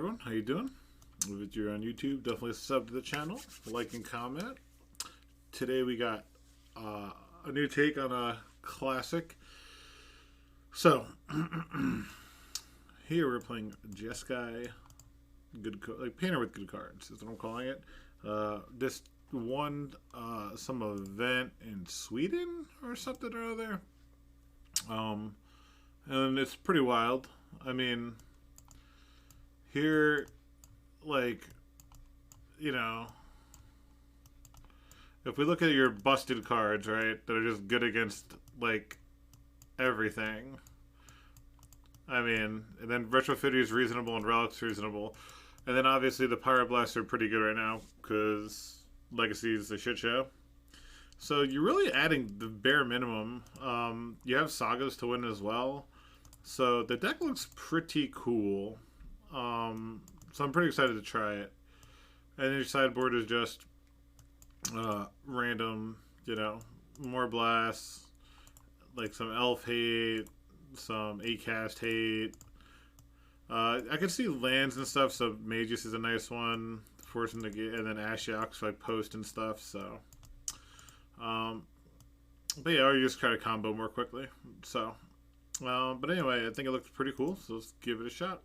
everyone, how you doing? If you're on YouTube, definitely sub to the channel, like and comment. Today we got a new take on a classic. So here we're playing Jeskai, like painter with good cards is what I'm calling it. This won some event in Sweden or something or other. And it's pretty wild. I mean, here, like, you know, if we look at your busted cards, right, that are just good against, like, everything. I mean, and then Retrofitty is reasonable and Relic's reasonable. And then obviously the Pyroblast are pretty good right now because Legacy is a shit show. So you're really adding the bare minimum. You have Sagas to win as well. So the deck looks pretty cool. So I'm pretty excited to try it. And your sideboard is just random, you know, more blasts, like some elf hate, some 8-cast hate. I can see lands and stuff, so Magus is a nice one. Force him to get, and then Ashiok's like post and stuff, so. But yeah, or you just try to combo more quickly. So, but anyway, I think it looks pretty cool, so let's give it a shot.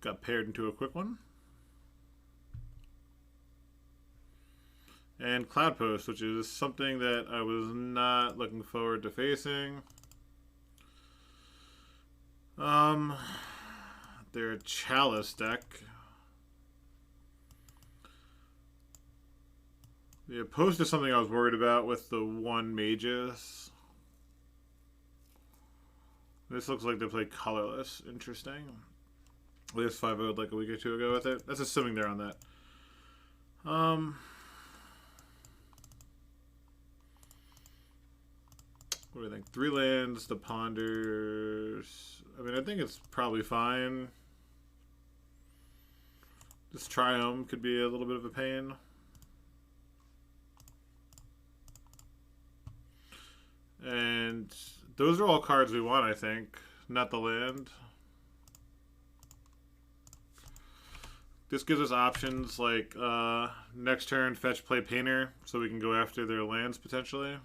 Got paired into a quick one. And Cloud Post, which is something that I was not looking forward to facing. Their Chalice deck. The Post is something I was worried about with the one Magus. This looks like they play colorless. Interesting. They just 5-0'd like a week or two ago with it. That's assuming they're on that. What do I think? 3 lands, the Ponders. I mean, I think it's probably fine. This Triome could be a little bit of a pain. And those are all cards we want, I think. Not the land. This gives us options like next turn, fetch, play Painter, so we can go after their lands potentially.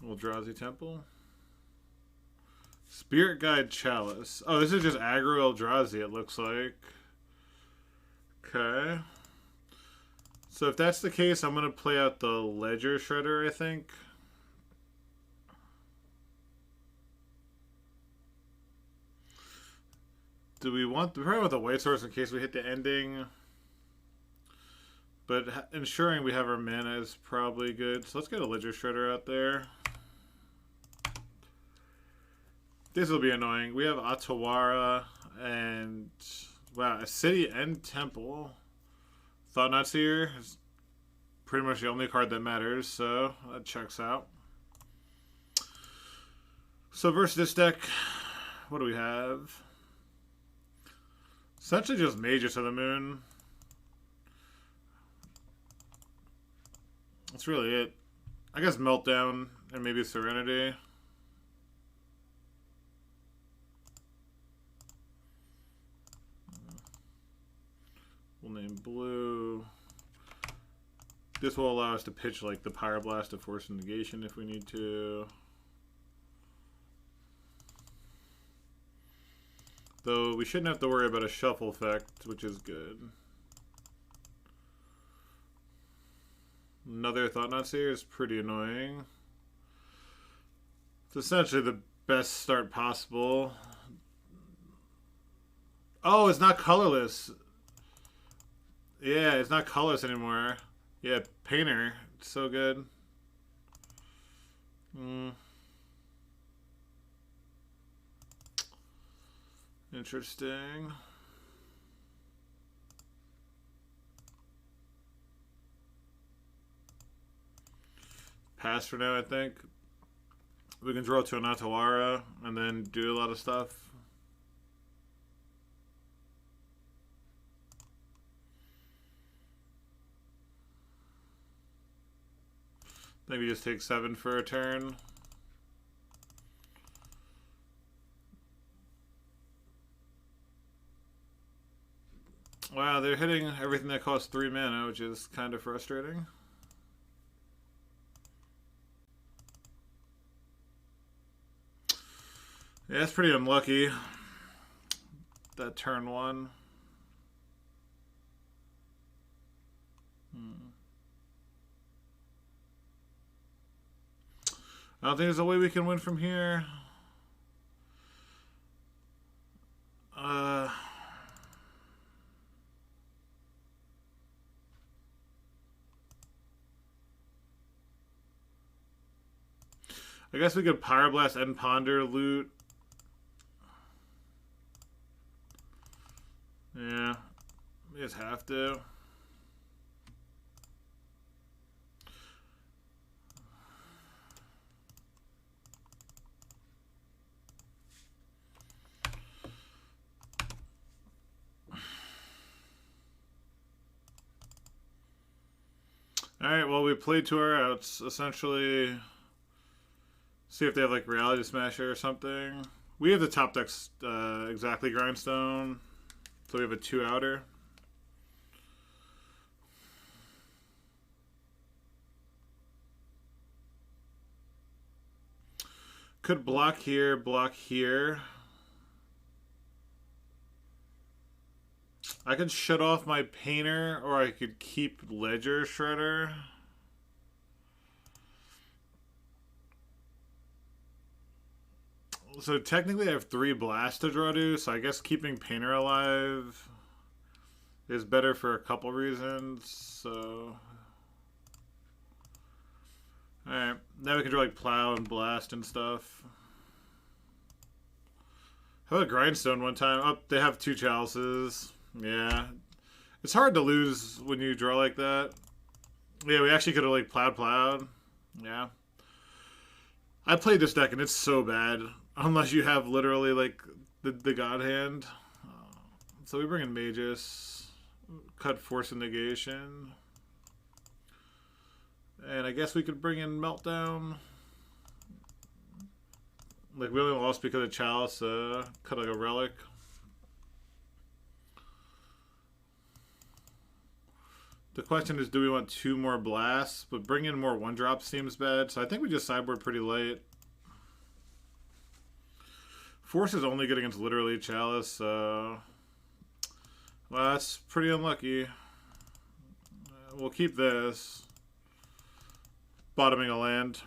Eldrazi Temple. Spirit Guide Chalice. Oh, this is just aggro Eldrazi, it looks like. Okay. So if that's the case, I'm going to play out the Ledger Shredder, I think. Do we want... We probably want the white source in case we hit the ending. But ensuring we have our mana is probably good. So let's get a Ledger Shredder out there. This will be annoying. We have Atawara and... Wow, a City and Temple. Thought-Knot Seer is pretty much the only card that matters, so that checks out. So versus this deck, what do we have? Essentially just Magus of the Moon. That's really it. I guess Meltdown and maybe Serenity. We'll name blue. This will allow us to pitch like the Pyroblast to force negation if we need to. Though we shouldn't have to worry about a shuffle effect, which is good. Another Thought-Knot Seer is pretty annoying. It's essentially the best start possible. Oh, it's not colorless. Yeah, it's not colorless anymore. Yeah, Painter. It's so good. Interesting. Pass for now, I think. We can draw to an Atawara and then do a lot of stuff. Maybe just take 7 for a turn. Wow, they're hitting everything that costs 3 mana, which is kind of frustrating. Yeah, it's pretty unlucky. That turn 1. I don't think there's a way we can win from here. I guess we could Power Blast and Ponder loot. Yeah, we just have to. Alright, well, we played to our outs. Essentially, see if they have like Reality Smasher or something. We have the top decks exactly Grindstone, so we have a 2-outer. Could block here, block here. I could shut off my Painter, or I could keep Ledger Shredder. So technically I have 3 blasts to draw to, so I guess keeping Painter alive is better for a couple reasons, so... Alright, now we can draw like Plow and Blast and stuff. How about Grindstone one time? Oh, they have 2 Chalices. Yeah. It's hard to lose when you draw like that. Yeah, we actually could have like plowed. Yeah. I played this deck and it's so bad. Unless you have literally like the God Hand. So we bring in Magus. Cut Force and Negation. And I guess we could bring in Meltdown. Like we only lost because of Chalice. Cut like a Relic. The question is, do we want 2 more blasts? But bring in more 1-drops seems bad. So I think we just sideboard pretty late. Force is only good against literally Chalice, so... Well, that's pretty unlucky. We'll keep this. Bottoming a land.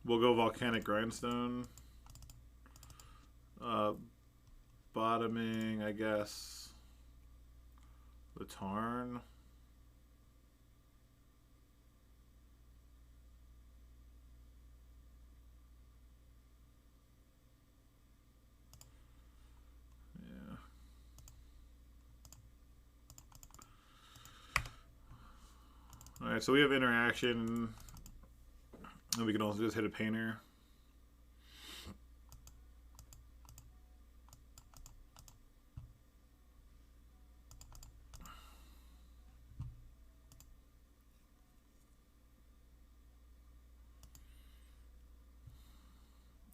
We'll go Volcanic Grindstone. Bottoming, I guess, the Tarn. Yeah. Alright, so we have interaction, and we can also just hit a Painter.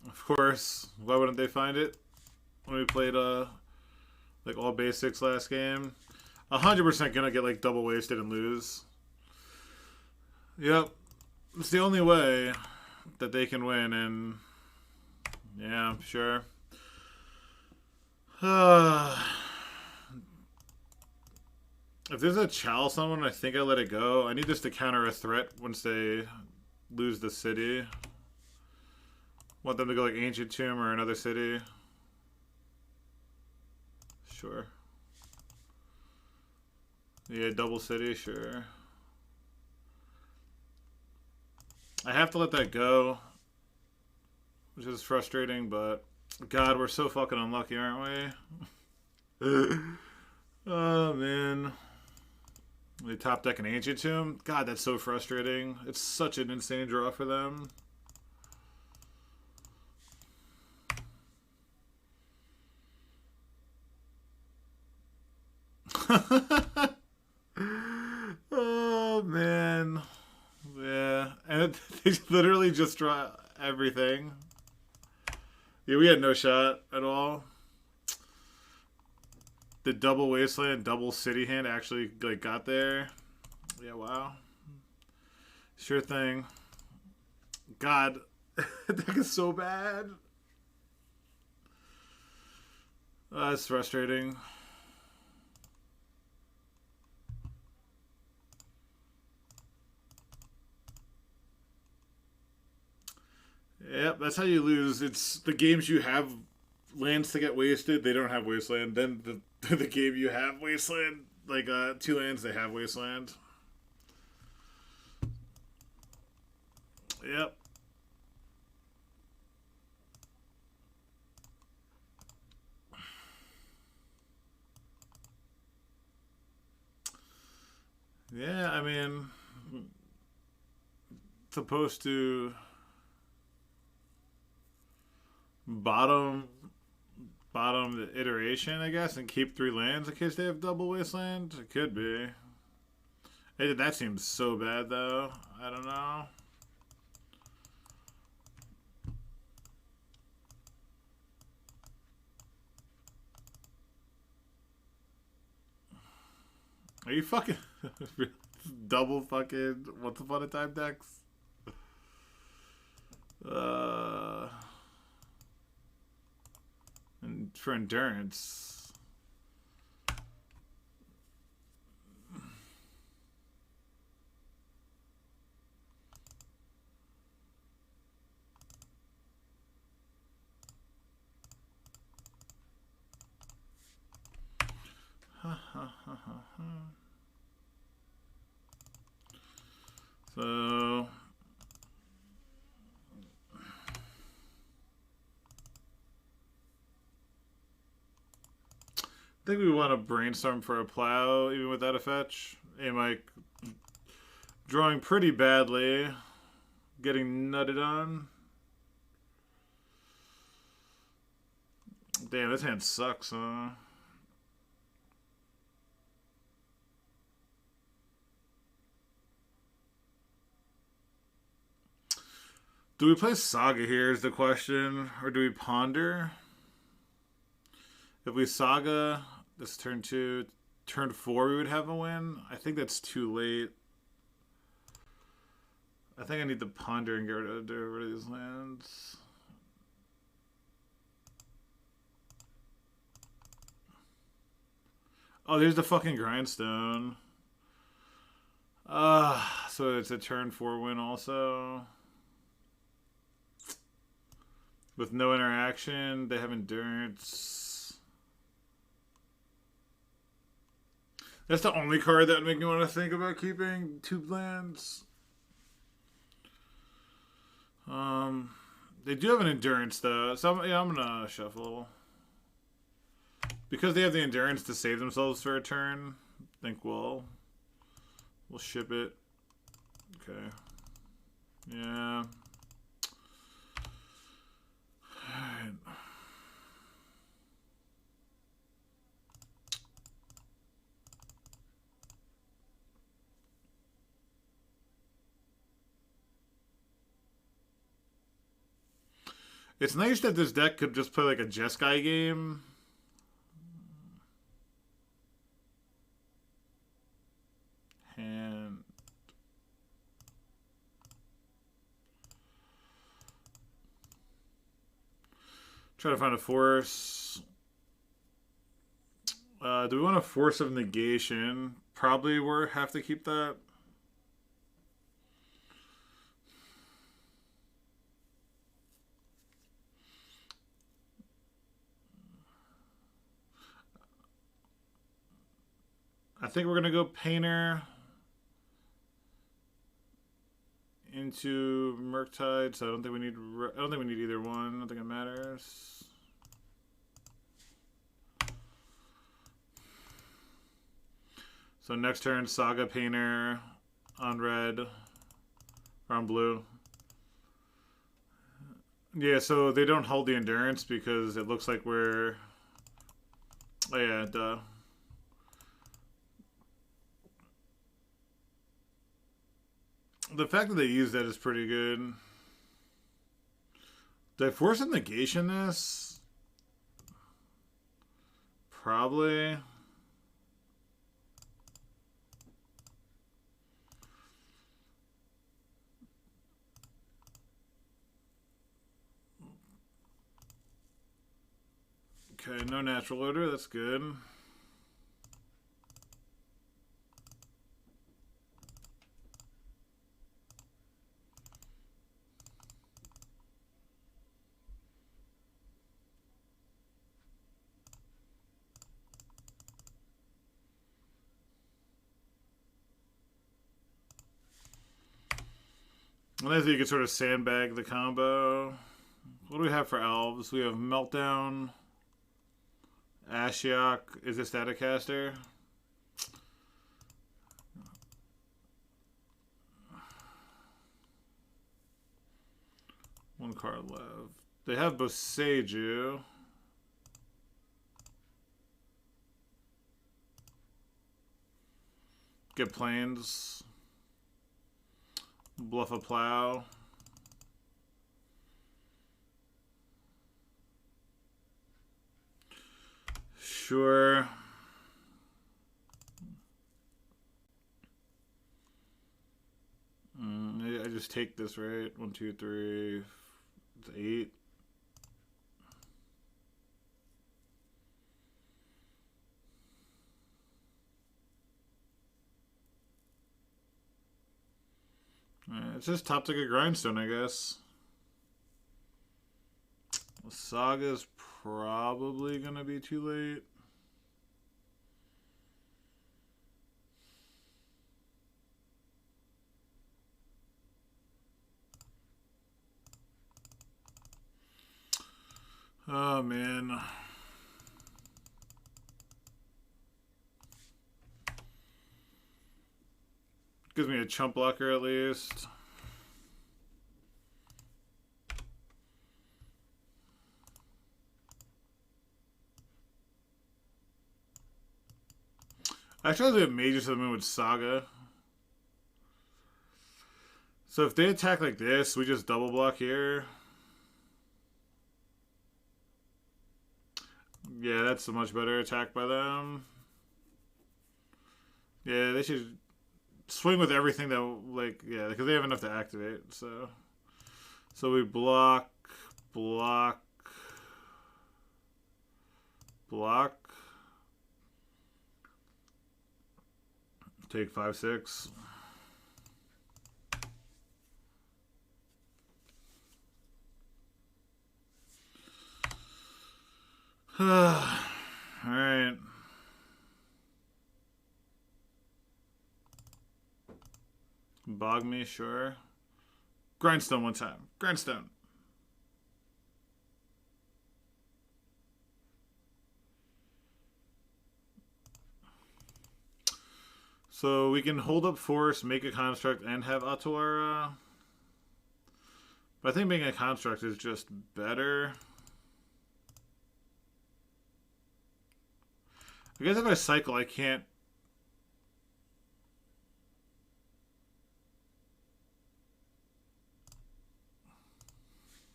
Of course, why wouldn't they find it when we played like all basics last game? 100% gonna get like double wasted and lose. Yep, it's the only way that they can win, and yeah, sure. If there's a Chalice on one, I think I let it go. I need this to counter a threat once they lose the city. Want them to go like Ancient Tomb or another city? Sure. Yeah, double city, sure. I have to let that go, which is frustrating, but God, we're so fucking unlucky, aren't we? Oh, man. They top deck an Ancient Tomb. God, that's so frustrating. It's such an insane draw for them. Oh, man. Yeah. And they literally just draw everything. Yeah, we had no shot at all. The double Wasteland, double City hand actually like got there. Yeah, wow. Sure thing. God, that deck is so bad. That's frustrating. Yep, that's how you lose. It's the games you have lands to get wasted, they don't have Wasteland. Then the game you have Wasteland, like 2 lands, they have Wasteland. Yep. Yeah, I mean, supposed to bottom the iteration, I guess, and keep 3 lands in case they have double Wasteland. It could be. Hey, that seems so bad, though. I don't know. Are you fucking double fucking once upon a time decks? And for endurance. So I think we want to brainstorm for a plow even without a fetch. Am I drawing pretty badly? Getting nutted on? Damn, this hand sucks, huh? Do we play Saga here is the question, or do we ponder? If we Saga this turn 2, turn 4 we would have a win. I think that's too late. I think I need to ponder and get rid of these lands. Oh, there's the fucking Grindstone. So it's a turn 4 win also. With no interaction, they have endurance. That's the only card that would make me want to think about keeping 2 lands. They do have an endurance though, so yeah, I'm gonna shuffle because they have the endurance to save themselves for a turn. I think we'll ship it. Okay. Yeah. Alright. It's nice that this deck could just play like a Jeskai game. And try to find a force. Do we want a force of negation? Probably we'll have to keep that. I think we're gonna go Painter into Murktide, so I don't think we need either one. I don't think it matters. So next turn, Saga Painter on red, or on blue. Yeah, so they don't hold the endurance because it looks like we're... Oh yeah, duh. The fact that they use that is pretty good. Did I force a negation this? Probably. Okay, no natural order, that's good. And I think you can sort of sandbag the combo. What do we have for Elves? We have Meltdown, Ashiok. Is this Staticaster? One card left. They have Boseiju. Get Plains. Bluff a Plow. Sure. I just take this, right? 1, 2, 3. It's 8. It's just top ticket grindstone, I guess. Saga's probably gonna be too late. Oh man. Gives me a chump blocker at least. Actually, I'll do a Mages to the Moon with Saga. So if they attack like this, we just double block here. Yeah, that's a much better attack by them. Yeah, they should swing with everything that, like, yeah, because they have enough to activate. So we block, block, block. Take 5, 6. Alright. Bog me, sure. Grindstone one time. Grindstone. So we can hold up force, make a construct, and have Atawara. But I think being a construct is just better. I guess if I cycle, I can't.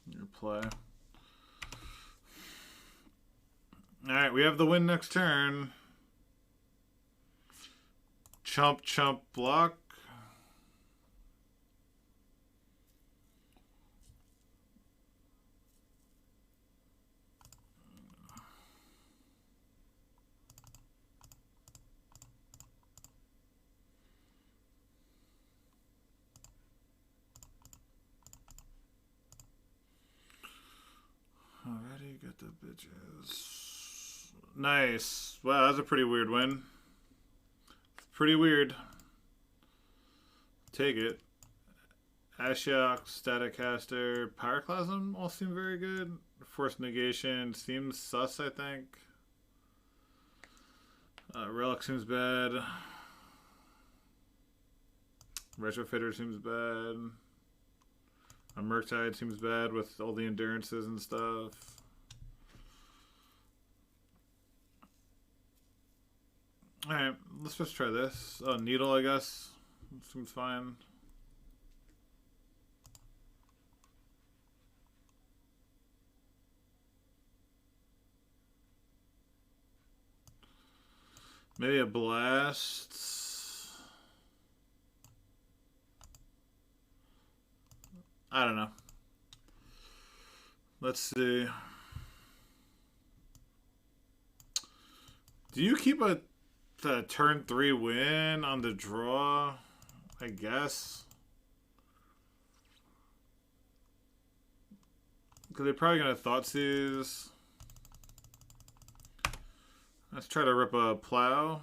Your play. Alright, we have the win next turn. Chump, chump, block. Already got the bitches. Nice. Wow, that's a pretty weird win. Pretty weird. Take it. Ashiok, Staticaster, Pyroclasm all seem very good. Force Negation seems sus, I think. Relic seems bad. Retrofitter seems bad. A Murktide seems bad with all the endurances and stuff. Alright, let's just try this. Oh, Needle, I guess. Seems fine. Maybe a Blast. I don't know. Let's see. Do you keep the turn 3 win on the draw? I guess. Because they're probably going to Thoughtseize. Let's try to rip a Plow.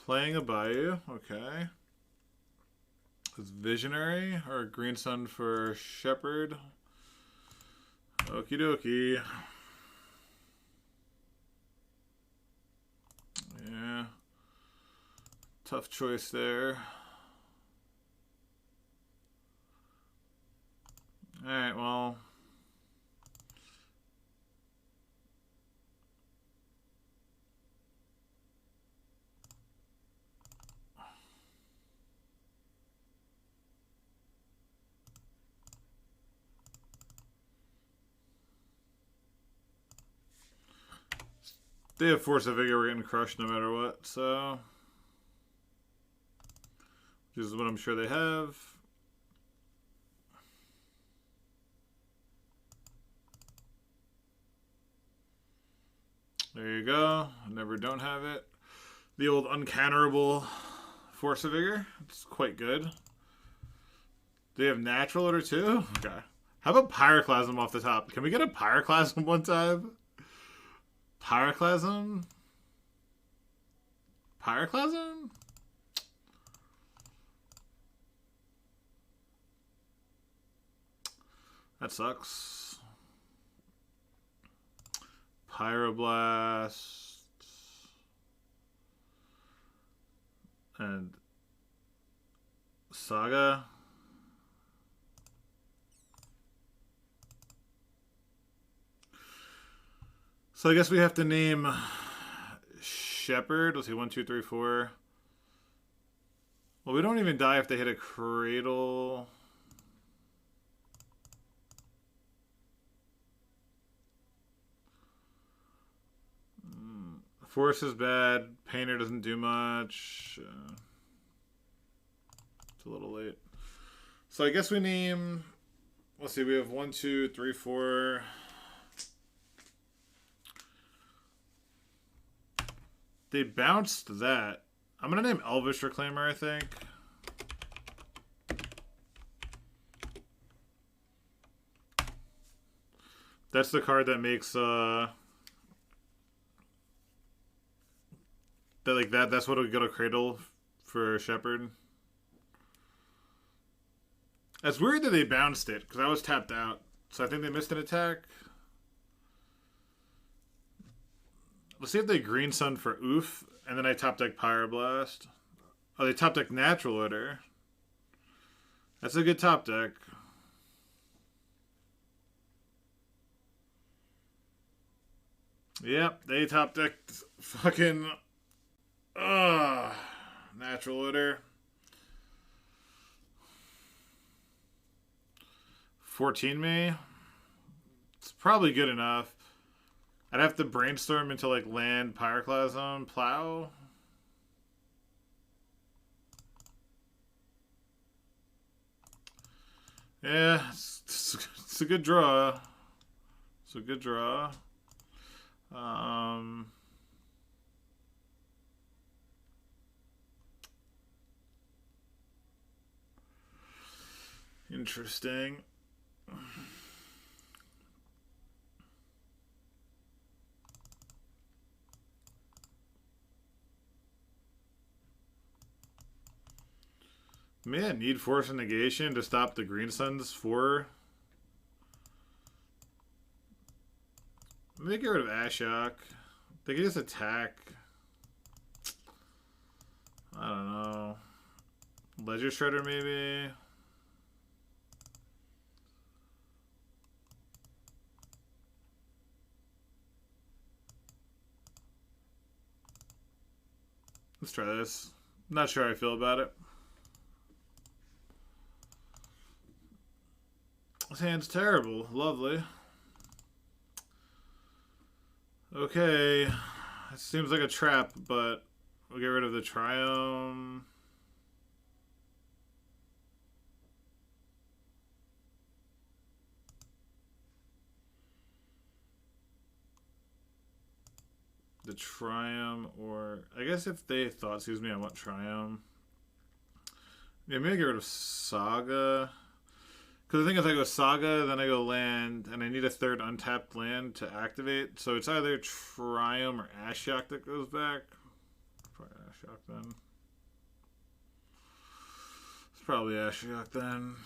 Playing a Bayou, okay. It's Visionary or Green Sun for Shepherd. Okie dokie. Yeah. Tough choice there. Alright, well. They have Force of Vigor, we're getting crushed no matter what, so. Which is what I'm sure they have. There you go. I never don't have it. The old uncounterable Force of Vigor. It's quite good. Do they have Natural Order too? Okay. How about Pyroclasm off the top? Can we get a Pyroclasm one time? Pyroclasm? Pyroclasm? That sucks. Pyroblast. And Saga. So I guess we have to name Shepherd. Let's see, 1, 2, 3, 4. Well, we don't even die if they hit a Cradle. Force is bad. Painter doesn't do much. It's a little late. So I guess we name... Let's see, we have 1, 2, 3, 4... They bounced that. I'm going to name Elvish Reclaimer, I think. That's the card that makes, that like that's what would go to Cradle for Shepherd. That's weird that they bounced it, because I was tapped out. So I think they missed an attack. Let's see if they Green Sun for Oof, and then I top deck Pyroblast. Oh, they top deck Natural Order. That's a good top deck. Yep, they top decked fucking Natural Order. 14 me. It's probably good enough. I'd have to brainstorm into like land, Pyroclasm, Plow. Yeah, it's a good draw. It's a good draw. Interesting. Man, need Force and Negation to stop the Green Suns for. Maybe get rid of Ashok. They can just attack. I don't know. Ledger Shredder maybe. Let's try this. Not sure how I feel about it. This hand's terrible. Lovely. Okay. It seems like a trap, but we'll get rid of the Triumph. The Triumph, or I guess if they thought, excuse me, I want Triumph. Yeah, maybe get rid of Saga. Because I think if I go Saga, then I go land, and I need a third untapped land to activate. So it's either Triumph or Ashok that goes back. Probably Ashok then. It's probably Ashok then.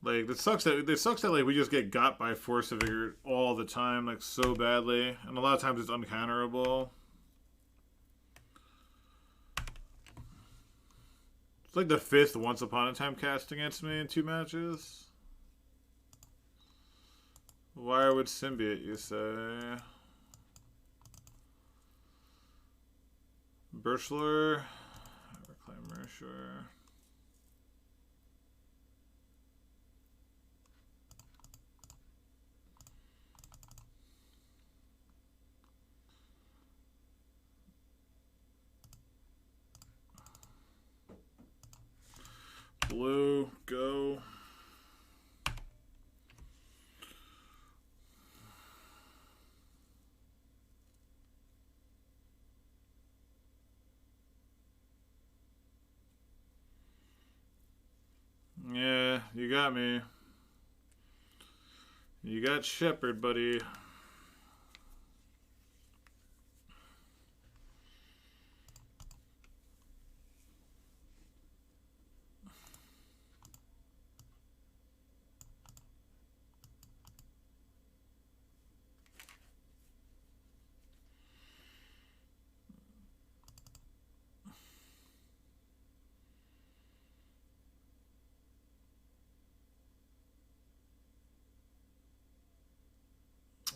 Like, it sucks that like we just get got by Force of Vigor all the time, like so badly, and a lot of times it's uncounterable. It's like the 5th Once Upon a Time cast against me in 2 matches. Why would Symbiote, you say? Birchler. Reclaimer, sure. Blue, go. Yeah, you got me. You got Shepherd, buddy.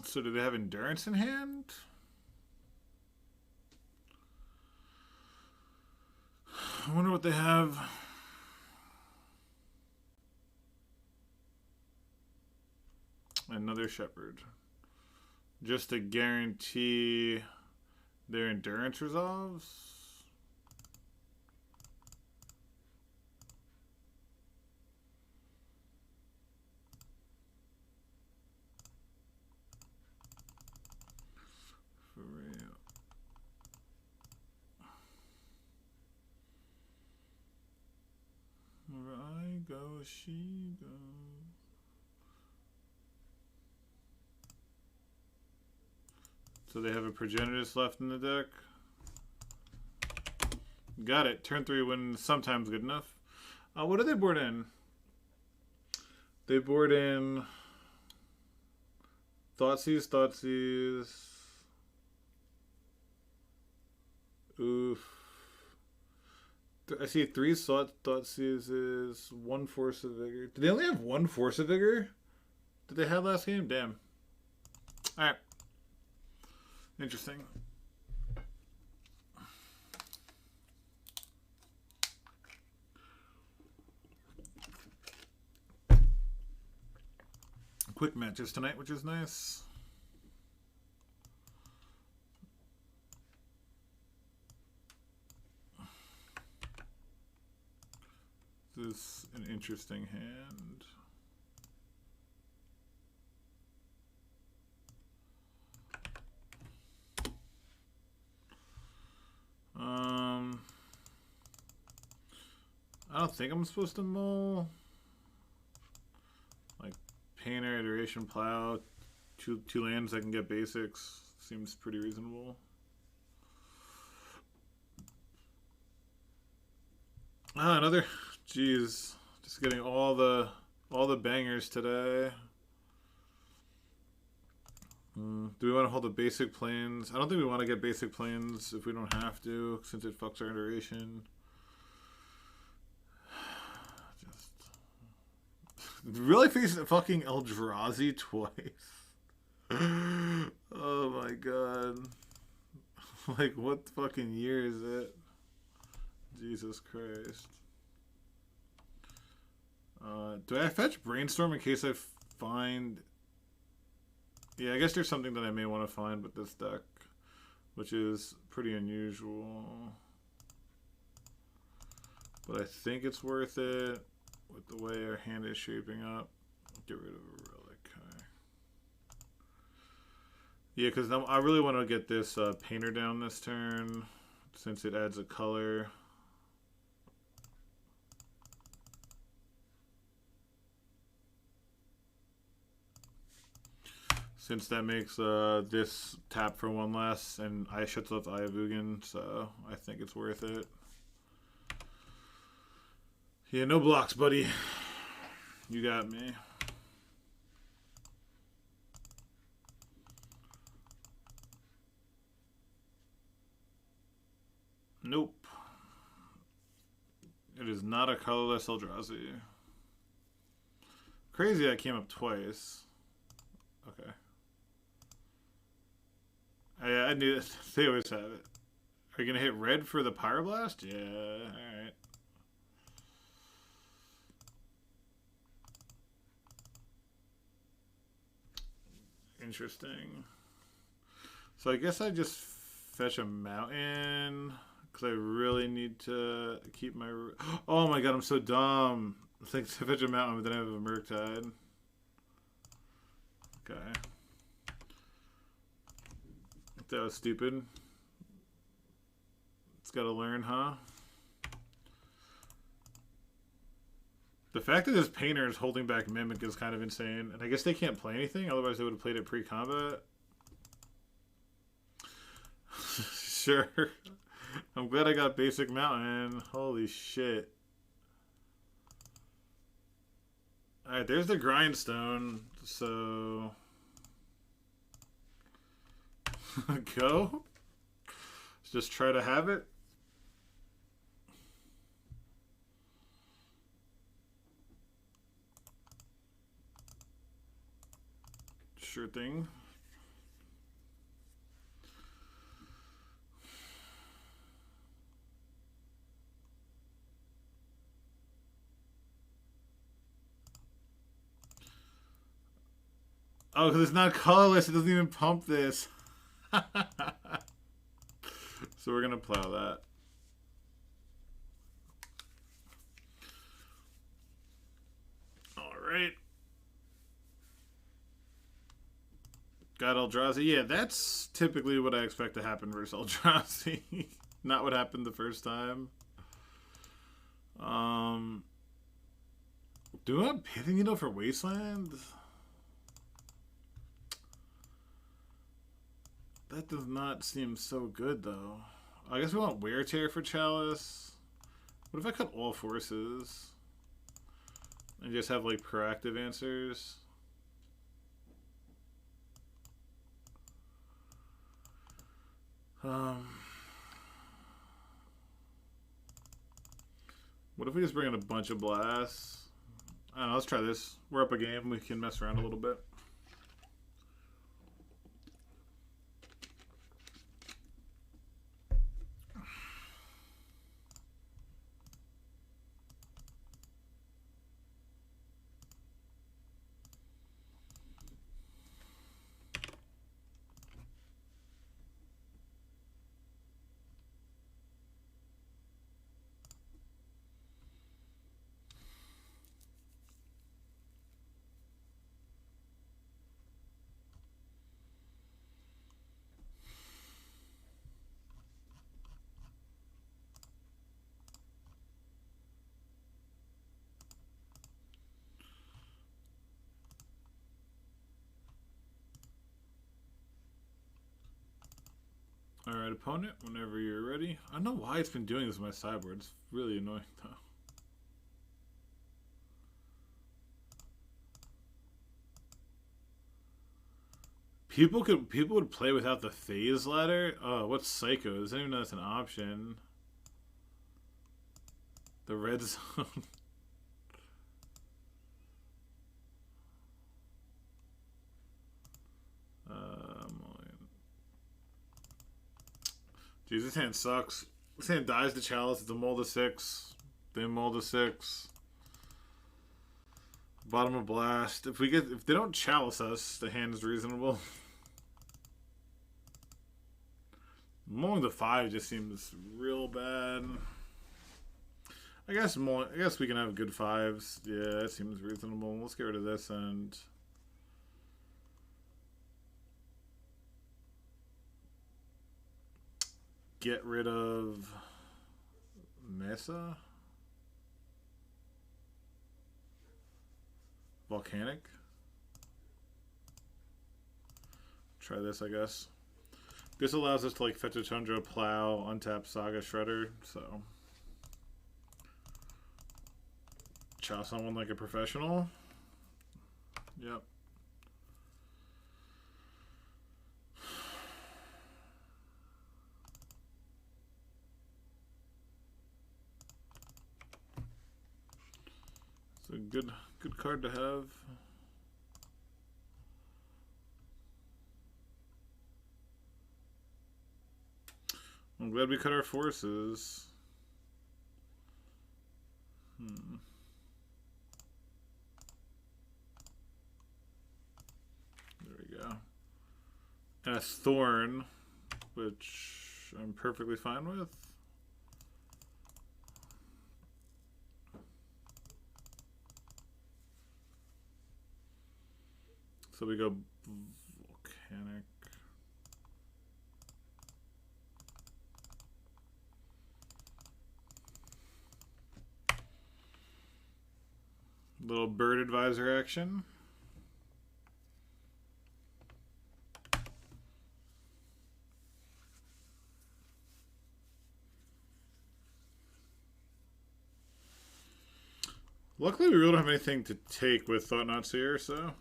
So do they have Endurance in hand? I wonder what they have. Another Shepherd. Just to guarantee their Endurance resolves? For real. Where I go, she goes. So they have a Progenitus left in the deck. Got it. Turn 3 win sometimes good enough. What do they board in? They board in Thoughtseize. Oof. I see 3 Thoughtseizes, 1 Force of Vigor. Did they only have 1 Force of Vigor? Did they have last game? Damn. Alright. Interesting. Quick matches tonight, which is nice. This is an interesting hand. I don't think I'm supposed to mull. Like Painter, Iteration, Plow, two lands that can get basics. Seems pretty reasonable. Ah, another. Jeez, just getting all the bangers today. Do we want to hold the basic planes? I don't think we want to get basic planes if we don't have to, since it fucks our duration. Just really facing fucking Eldrazi twice. Oh my god. Like, what fucking year is it? Jesus Christ. Do I fetch Brainstorm in case I find... Yeah, I guess there's something that I may want to find with this deck, which is pretty unusual. But I think it's worth it with the way our hand is shaping up. Get rid of a relic. Okay. Yeah, because I really want to get this painter down this turn, since it adds a color. Since that makes this tap for one less, and I shuts off Ayavugan, so I think it's worth it. Yeah, no blocks, buddy. You got me. Nope. It is not a colorless Eldrazi. Crazy I came up twice. Okay. I knew this. They always have it. Are you going to hit red for the Pyroblast? Yeah, alright. Interesting. So I guess I just fetch a mountain, because I really need to keep my... Oh my god, I'm so dumb. I think to fetch a mountain, but then I have a Murktide. Okay. That was stupid. It's got to learn, huh? The fact that this painter is holding back Mimic is kind of insane. And I guess they can't play anything, otherwise they would have played it pre-combat. Sure. I'm glad I got basic mountain. Holy shit. Alright, there's the grindstone. So... Go. Let's just try to have it. Sure thing. Oh, because it's not colorless. It doesn't even pump this. So we're going to plow that. Alright. Got Eldrazi. Yeah, that's typically what I expect to happen versus Eldrazi. Not what happened the first time. Do I have Pithing Needle for Wasteland? That does not seem so good, though. I guess we want Wear Tear for Chalice. What if I cut all forces? And just have, like, proactive answers? What if we just bring in a bunch of blasts? I don't know, let's try this. We're up a game. We can mess around a little bit. Alright, opponent, whenever you're ready. I don't know why it's been doing this with my sideboard. It's really annoying, though. people would play without the phase ladder. Oh, what's Psychos? I didn't even know that's an option. The red zone. Jeez, this hand sucks. This hand dies to Chalice. It's a mold of 6. Then mold of 6. Bottom of Blast. If they don't Chalice us, the hand is reasonable. Mulling the 5 just seems real bad. I guess we can have good 5s. Yeah, that seems reasonable. Let's get rid of this and get rid of Mesa. Volcanic. Try this, I guess. This allows us to like fetch a Tundra, Plow, untap Saga, Shredder, so chow someone like a professional. Yep. It's a good card to have. I'm glad we cut our forces. There we go. And a Thorn, which I'm perfectly fine with. So we go Volcanic. Little bird advisor action. Luckily, we really don't have anything to take with Thought Not Seer, so.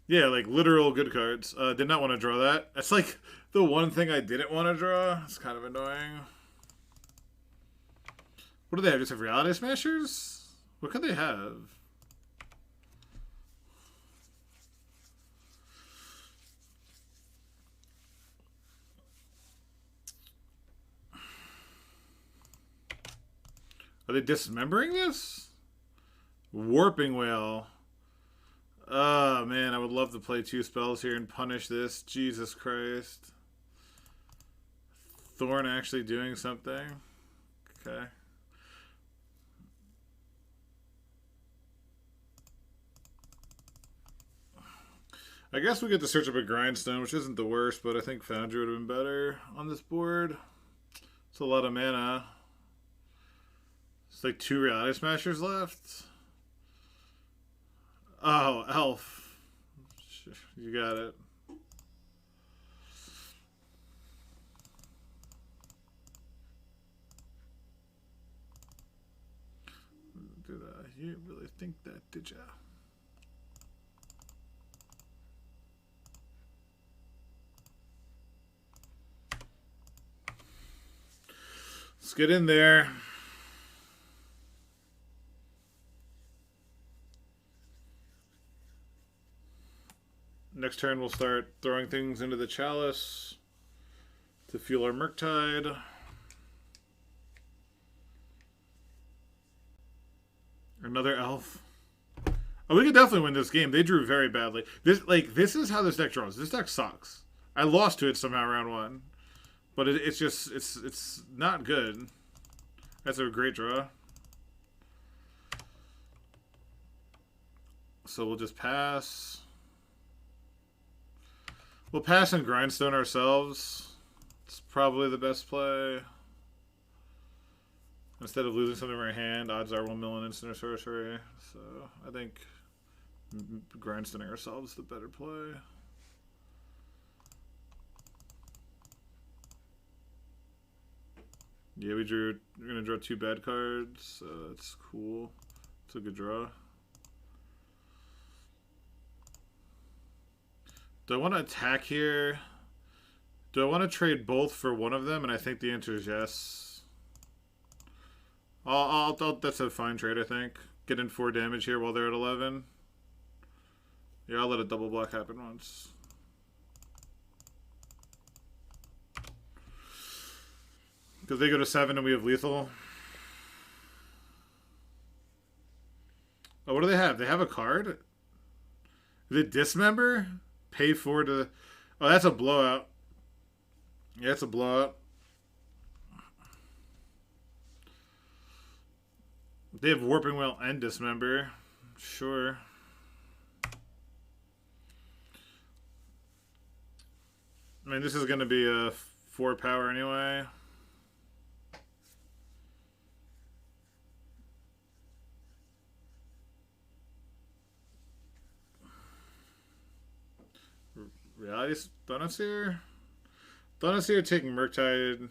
Yeah, like literal good cards. Did not want to draw that. That's like the one thing I didn't want to draw. It's kind of annoying. What do they have? Just have Reality Smashers? What could they have? Are they dismembering this? Warping Whale. Oh, man, I would love to play 2 spells here and punish this. Jesus Christ. Thorn actually doing something. Okay. I guess we get to search up a Grindstone, which isn't the worst, but I think Foundry would have been better on this board. It's a lot of mana. It's like 2 Reality Smashers left. Oh, Elf. You got it. You really think that, did ya? Let's get in there. Next turn we'll start throwing things into the Chalice to fuel our Murktide. Another Elf. Oh, we could definitely win this game. They drew very badly. This is how this deck draws. This deck sucks. I lost to it somehow round 1. But it's not good. That's a great draw. So we'll just pass. We'll pass and Grindstone ourselves. It's probably the best play. Instead of losing something in our hand, odds are we'll mill an instant or sorcery. So I think Grindstoning ourselves is the better play. Yeah, we're gonna draw 2 bad cards. That's cool. It's a good draw. Do I want to attack here? Do I want to trade both for one of them? And I think the answer is yes. That's a fine trade, I think. Get in 4 damage here while they're at 11. Yeah, I'll let a double block happen once. Because they go to 7 and we have lethal. Oh, what do they have? They have a card? Is it Dismember? Pay 4 to... Oh, that's a blowout. Yeah, it's a blowout. They have Warping Well and Dismember. Sure. I mean, this is going to be a 4 power anyway. Reality Thanaseer? Thanaseer taking Murktide.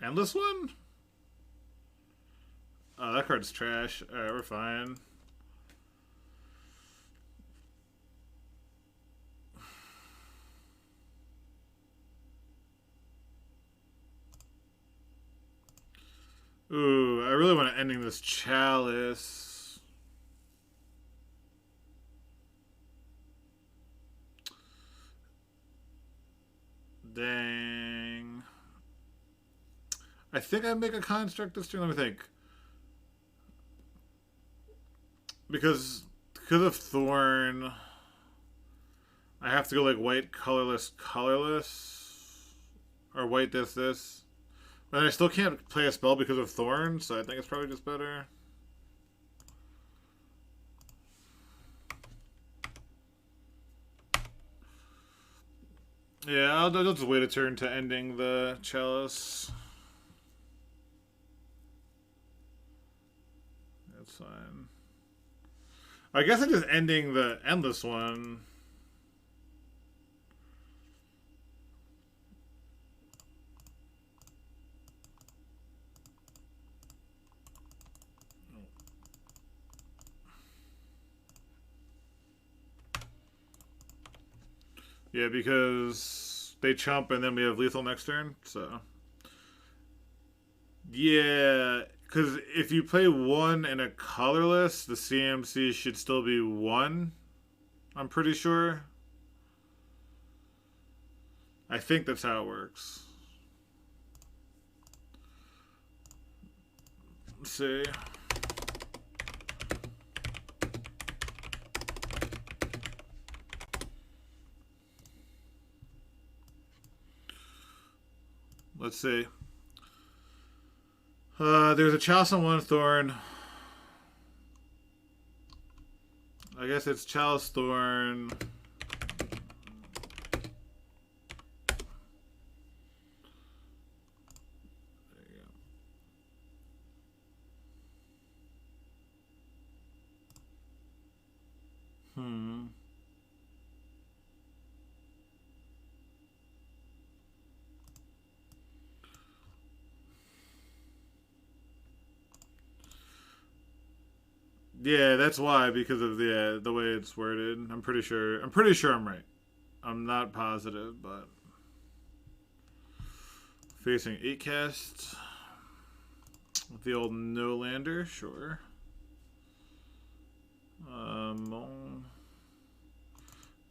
Endless one? Oh, that card's trash. Alright, we're fine. Ooh, I really want to ending this Chalice. Dang. I think I make a construct this turn. Let me think. Because of Thorn, I have to go like white, colorless, colorless. Or white, this. But I still can't play a spell because of Thorn, so I think it's probably just better. Yeah, I'll just wait a turn to ending the Chalice. That's fine. I guess I'm just ending the Endless one. Yeah, because they chump and then we have lethal next turn, so... Yeah, because if you play 1 in a colorless, the CMC should still be 1. I'm pretty sure. I think that's how it works. Let's see. Let's see. There's a Chalice on 1 Thorn. I guess it's Chalice Thorn. There you go. Yeah, that's why, because of the way it's worded. I'm pretty sure I'm right. I'm not positive, but facing 8 cast with the old no lander, sure.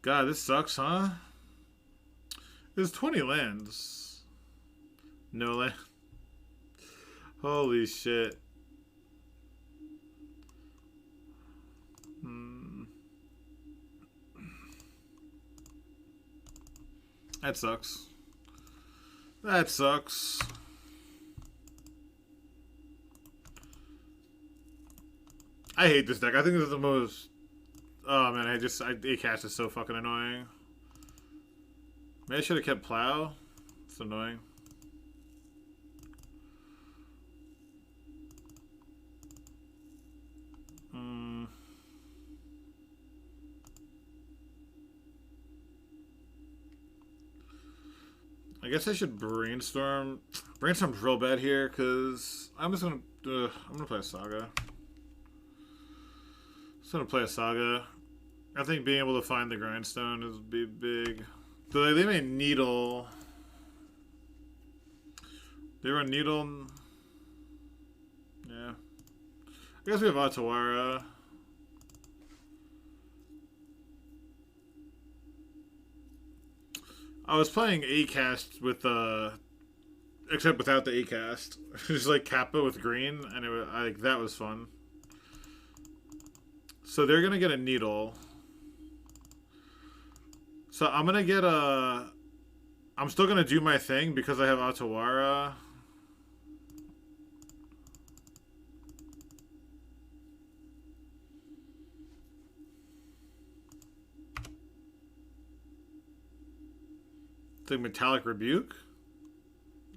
God, this sucks, huh? There's 20 lands. No land. Holy shit. That sucks. That sucks. I hate this deck. I think this is the most... Oh man, A-Cast is so fucking annoying. Maybe I should have kept Plow. It's annoying. I guess I should brainstorm. Brainstorm's real bad here because I'm just gonna play a Saga. Just gonna play a Saga, I think being able to find the grindstone is be big. So they made Needle. They run Needle. Yeah. I guess we have Otawara. I was playing A-Cast with except without the A-Cast. Just like Kappa with green, and it was like that was fun. So they're gonna get a Needle. So I'm gonna get a. I'm still gonna do my thing because I have Otawara. The Metallic Rebuke?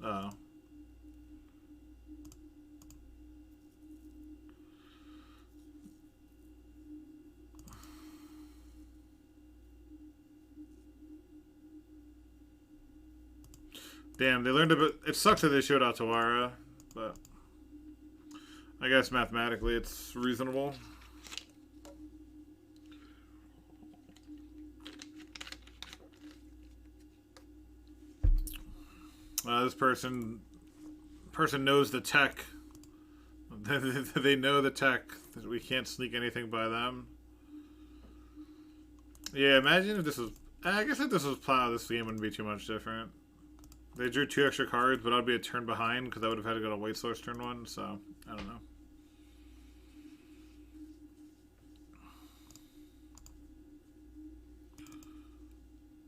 Oh. Damn, they learned a bit. It sucks that they showed Otawara, but I guess mathematically it's reasonable. This person knows the tech. They know the tech. We can't sneak anything by them. Yeah, imagine if this was. I guess if this was Plow, this game wouldn't be too much different. They drew 2 extra cards, but I'd be a turn behind because I would have had to go to White Source turn 1. So I don't know.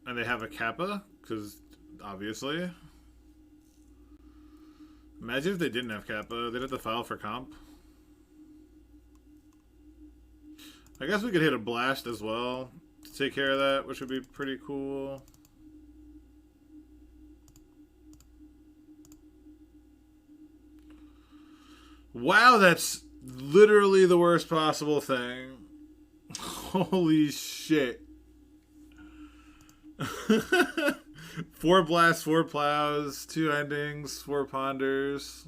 And they have a Kappa because obviously. Imagine if they didn't have Kappa. They'd have to file for comp. I guess we could hit a Blast as well to take care of that, which would be pretty cool. Wow, that's literally the worst possible thing. Holy shit. 4 blasts, 4 plows, 2 endings, 4 ponders.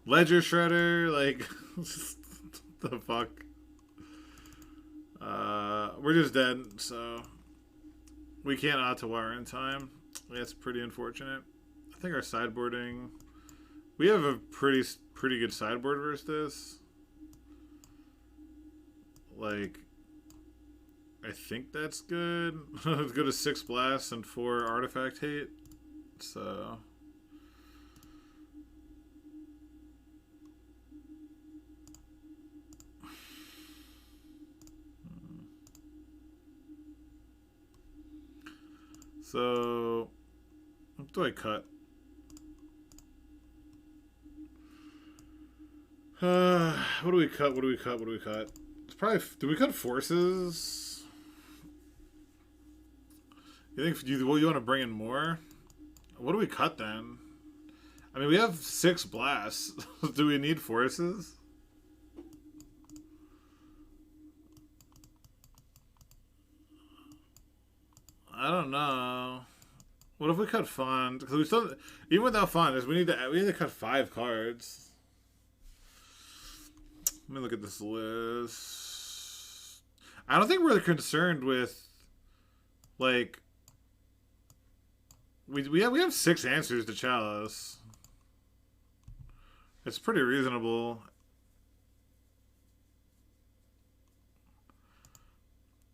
Ledger Shredder, like, the fuck. We're just dead, so we can't Otawara in time. That's pretty unfortunate. I think our sideboarding, we have a pretty good sideboard versus this. Like, I think that's good. Let's go to 6 blasts and 4 artifact hate. So what do I cut? What do we cut? What do we cut? What do we cut? It's probably. Do we cut forces? You think you want to bring in more? What do we cut then? I mean, we have 6 blasts. Do we need forces? I don't know. What if we cut fun? Because we still, even without fun, we need to cut 5 cards. Let me look at this list. I don't think we're concerned with, like, we have 6 answers to Chalice. It's pretty reasonable.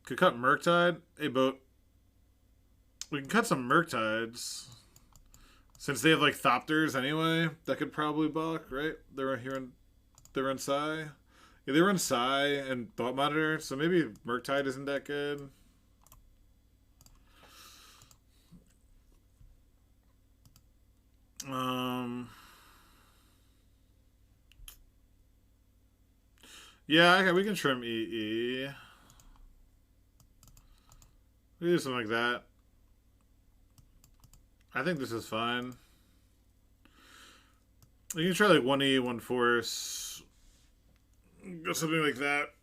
Could cut Murktide. Hey, Boat. We can cut some Murktides. Since they have, like, Thopters anyway, that could probably block, right? They run Sai. Yeah, they run Sai and Thought Monitor, so maybe Murktide isn't that good. Yeah, okay, we can trim EE. We can do something like that. I think this is fine. You can try like 1E, 1 Force. Go something like that.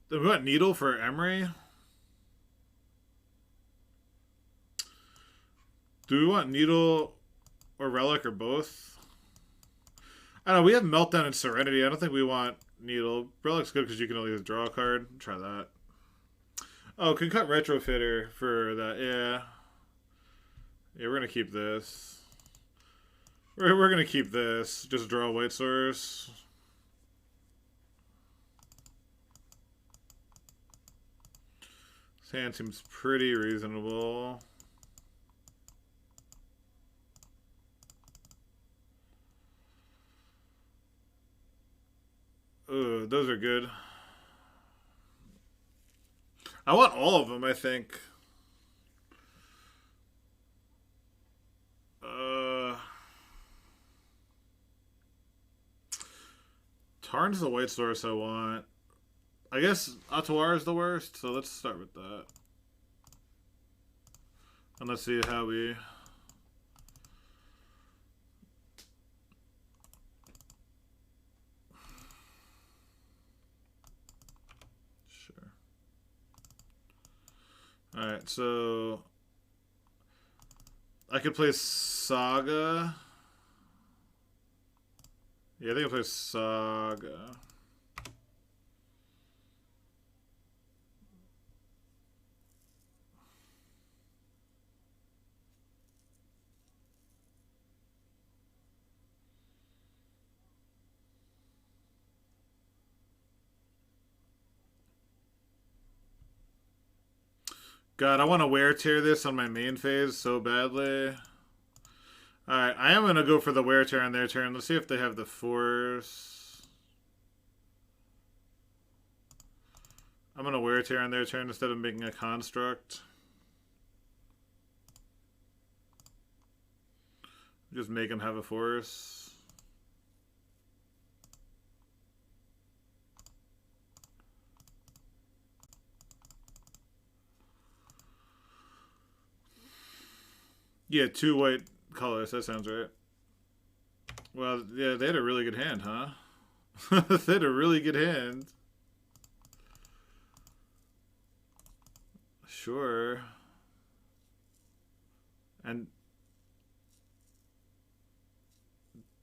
We got Needle for Emery. Do we want Needle Or Relic or both. I don't know. We have Meltdown and Serenity. I don't think we want Needle. Relic's good because you can only draw a card. Try that. Oh, can cut Retrofitter for that. Yeah. Yeah, we're going to keep this. We're going to keep this. Just draw White Source. This hand seems pretty reasonable. Ooh, those are good. I want all of them, I think. Tarn's the White Source I want. I guess Atawar is the worst, so let's start with that. And let's see how we... Sure. Alright, so... I could play Saga. Yeah, I think I'll play Saga. God, I want to wear tear this on my main phase so badly. Alright, I am going to go for the wear tear on their turn. Let's see if they have the force. I'm going to wear tear on their turn instead of making a construct. Just make them have a force. Yeah, 2 white colors. That sounds right. Well, yeah, they had a really good hand, huh? They had a really good hand. Sure. And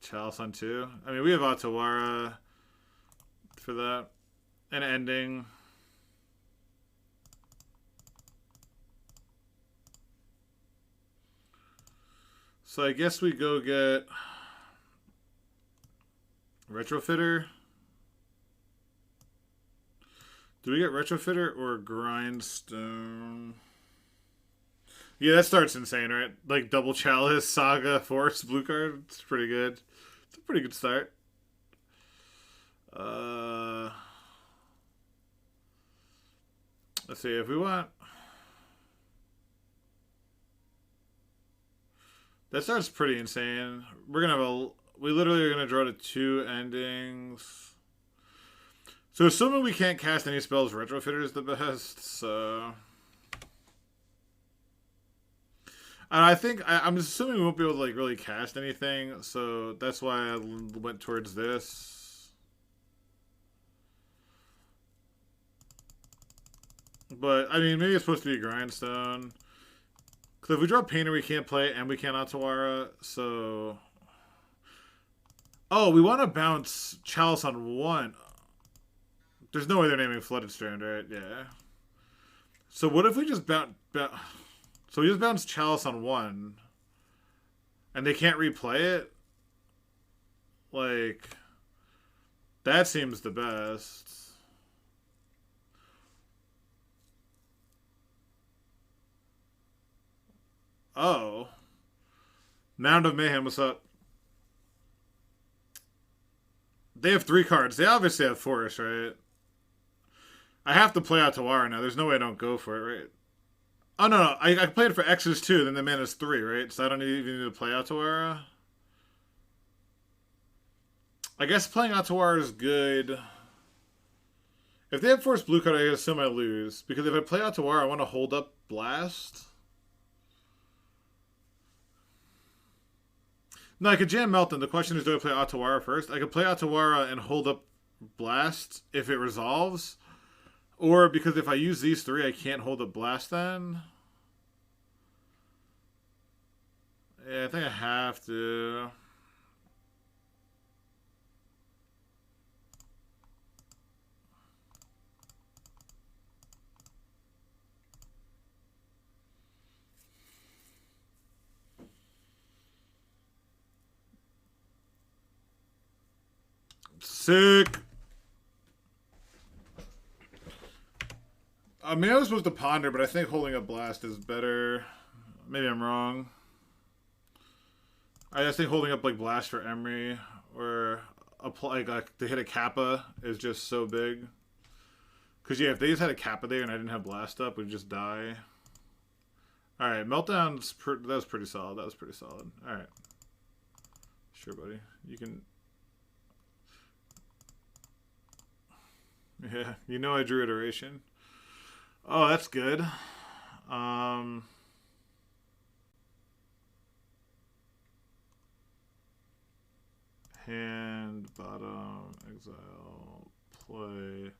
Chalice on 2. I mean, we have Atawara for that. And ending. So I guess we go get Retrofitter. Do we get Retrofitter or Grindstone? Yeah, that starts insane, right? Like double Chalice, Saga, Force, blue card. It's pretty good. It's a pretty good start. Let's see if we want. That starts pretty insane. We're gonna have a. We literally are gonna draw to 2 endings. So assuming we can't cast any spells, Retrofitter is the best. So, and I think I'm assuming we won't be able to like really cast anything. So that's why I went towards this. But I mean, maybe it's supposed to be a Grindstone. Because if we draw Painter, we can't play, and we can't Atawara, so... Oh, we want to bounce Chalice on 1. There's no way they're naming Flooded Strand, right? Yeah. So what if we just bounce... So we just bounce Chalice on 1, and they can't replay it? Like... That seems the best. Oh. Mound of Mayhem, what's up? They have 3 cards. They obviously have Force, right? I have to play out Tawara now. There's no way I don't go for it, right? Oh, no. I played it for X's 2, then the mana's 3, right? So I don't even need to play out Tawara. I guess playing out Tawara is good. If they have Force blue card, I assume I lose. Because if I play out Tawara, I want to hold up Blast. No, I could jam Melton. The question is, do I play Atawara first? I could play Atawara and hold up Blast if it resolves. Or because if I use these 3, I can't hold up Blast then. Yeah, I think I have to. Sick. I mean, I was supposed to ponder, but I think holding a blast is better. Maybe I'm wrong. I just think holding up like blast for Emery or like to hit a Kappa is just so big. Cause yeah, if they just had a Kappa there and I didn't have blast up, we'd just die. All right, meltdown's that was pretty solid. That was pretty solid. All right, sure, buddy. You can. Yeah, you know I drew iteration. Oh, that's good. Hand, bottom, exile, play.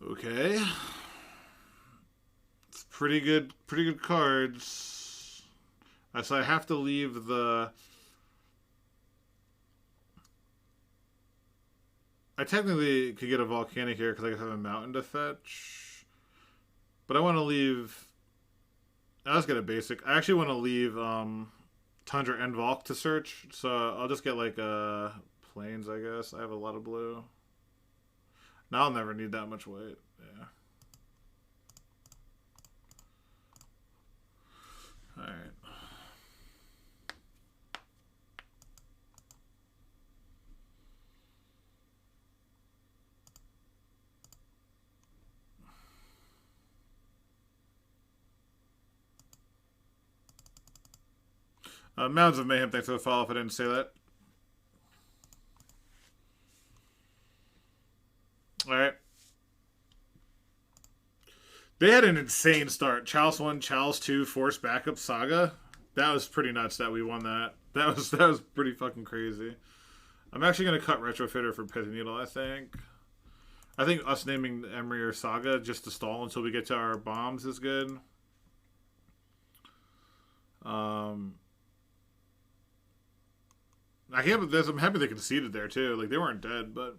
Okay. It's pretty good cards. So I have to leave the... I technically could get a volcanic here because I could have a mountain to fetch. But I want to leave... Let's get a basic. I actually want to leave Tundra and Volk to search. So I'll just get like plains, I guess. I have a lot of blue. Now I'll never need that much weight. Yeah. Alright. Mounds of Mayhem, thanks for the follow if I didn't say that. Alright. They had an insane start. Chalice 1, Chalice 2, Force Backup Saga. That was pretty nuts that we won that. That was pretty fucking crazy. I'm actually going to cut Retrofitter for Pith Needle, I think. I think us naming Emery or Saga just to stall until we get to our bombs is good. I'm happy they conceded there too. Like they weren't dead, but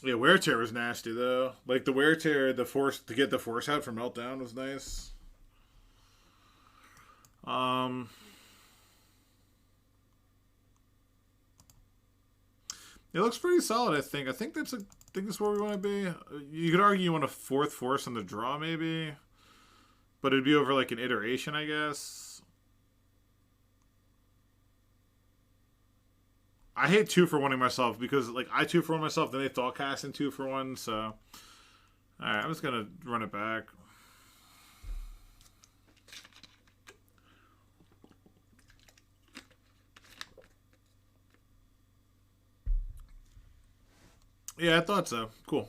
yeah, Wear Tear was nasty though. Like the Wear Tear, the force to get the force out for Meltdown was nice. It looks pretty solid, I think. I think that's where we want to be. You could argue you want a fourth force in the draw, maybe. But it'd be over, like, an iteration, I guess. I hate 2-for-1ing myself because, like, I 2-for-1 myself, then they thought cast in 2-for-1, so... Alright, I'm just gonna run it back. Yeah, I thought so. Cool.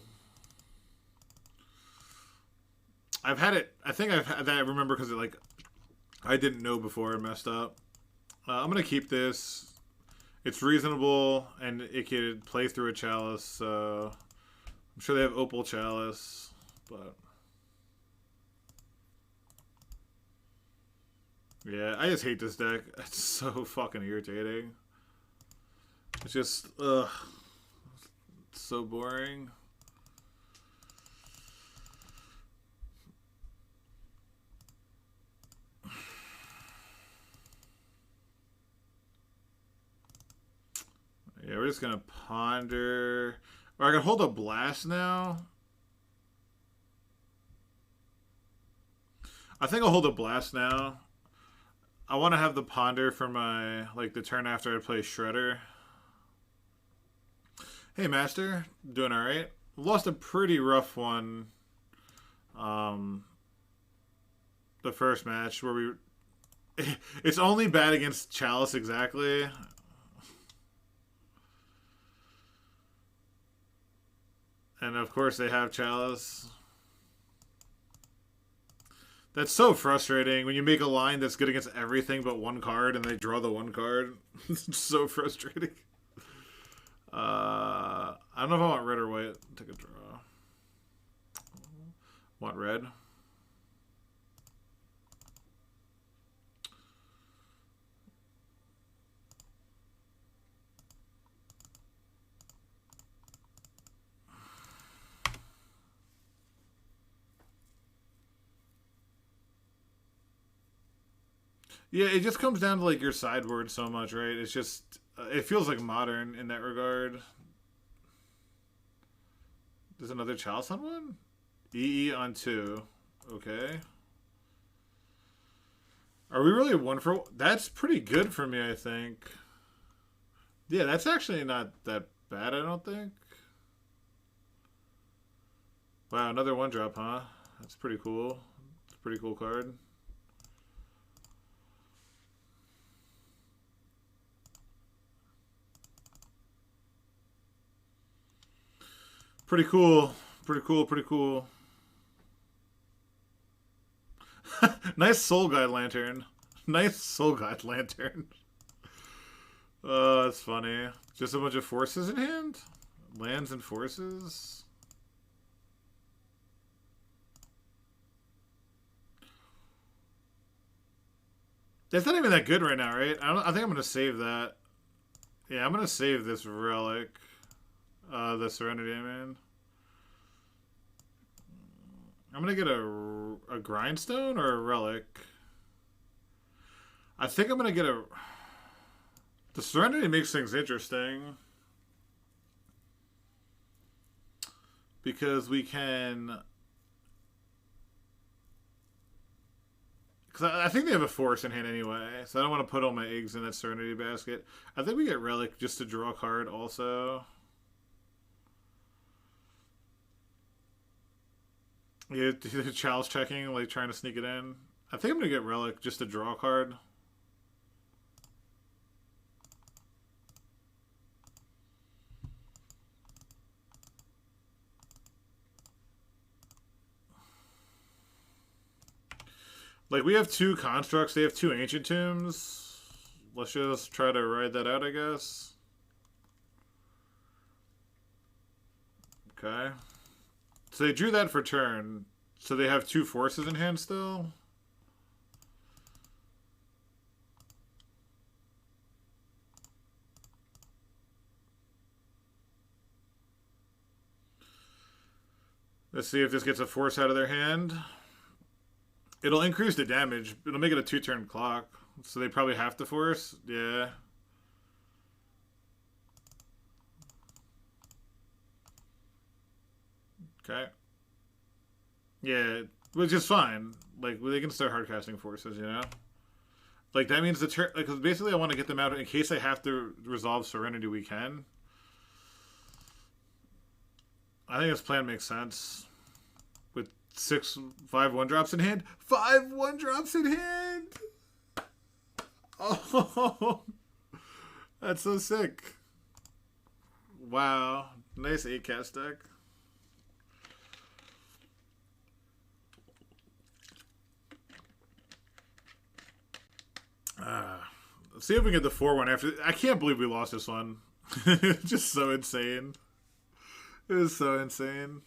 I've had it. I think I've had that. I remember because like I didn't know before I messed up. I'm gonna keep this. It's reasonable and it could play through a chalice. So I'm sure they have Opal Chalice, but yeah, I just hate this deck. It's so fucking irritating. It's just it's so boring. Yeah, we're just gonna ponder. Or I can hold a blast now. I think I'll hold a blast now. I want to have the ponder for my like the turn after I play Shredder. Hey, Master, doing all right? Lost a pretty rough one. The first match where we. It's only bad against Chalice exactly. And of course they have Chalice. That's so frustrating when you make a line that's good against everything but one card and they draw the one card. It's so frustrating. I don't know if I want red or white. Take a draw. Want red. Yeah, it just comes down to like your sideboard so much, right? It's just it feels like modern in that regard. There's another Chalice on one? EE on two. Okay. Are we really one for... That's pretty good for me, I think. Yeah, that's actually not that bad, I don't think. Wow, another one drop, huh? That's pretty cool. It's a pretty cool card. Pretty cool. Pretty cool, pretty cool. Nice Soul Guide Lantern. Nice Soul Guide Lantern. Oh, that's funny. Just a bunch of forces in hand? Lands and forces? That's not even that good right now, right? I think I'm going to save that. Yeah, I'm going to save this relic. The Serenity, I mean. I'm going to get a grindstone or a relic. I think I'm going to get a... The Serenity makes things interesting. Because we can... Because I think they have a force in hand anyway. So I don't want to put all my eggs in that Serenity basket. I think we get relic just to draw a card also. Yeah, chalice checking, like trying to sneak it in. I think I'm going to get relic just to draw a card. Like, we have two constructs. They have two ancient tombs. Let's just try to ride that out, I guess. Okay. So they drew that for turn. So they have two forces in hand still. Let's see if this gets a force out of their hand. It'll increase the damage. It'll make it a 2-turn clock. So they probably have to force. Yeah. Okay. Yeah, which is fine. Like, they can start hardcasting forces, you know? Like, that means the turn... Like, basically I want to get them out in case I have to resolve Serenity, we can. I think this plan makes sense. With 5 1-drops in hand. 5 1-drops in hand! Oh! That's so sick. Wow. Nice 8-cast deck. Let's see if we get the 4-1 after. I can't believe we lost this one. Just so insane. It was so insane.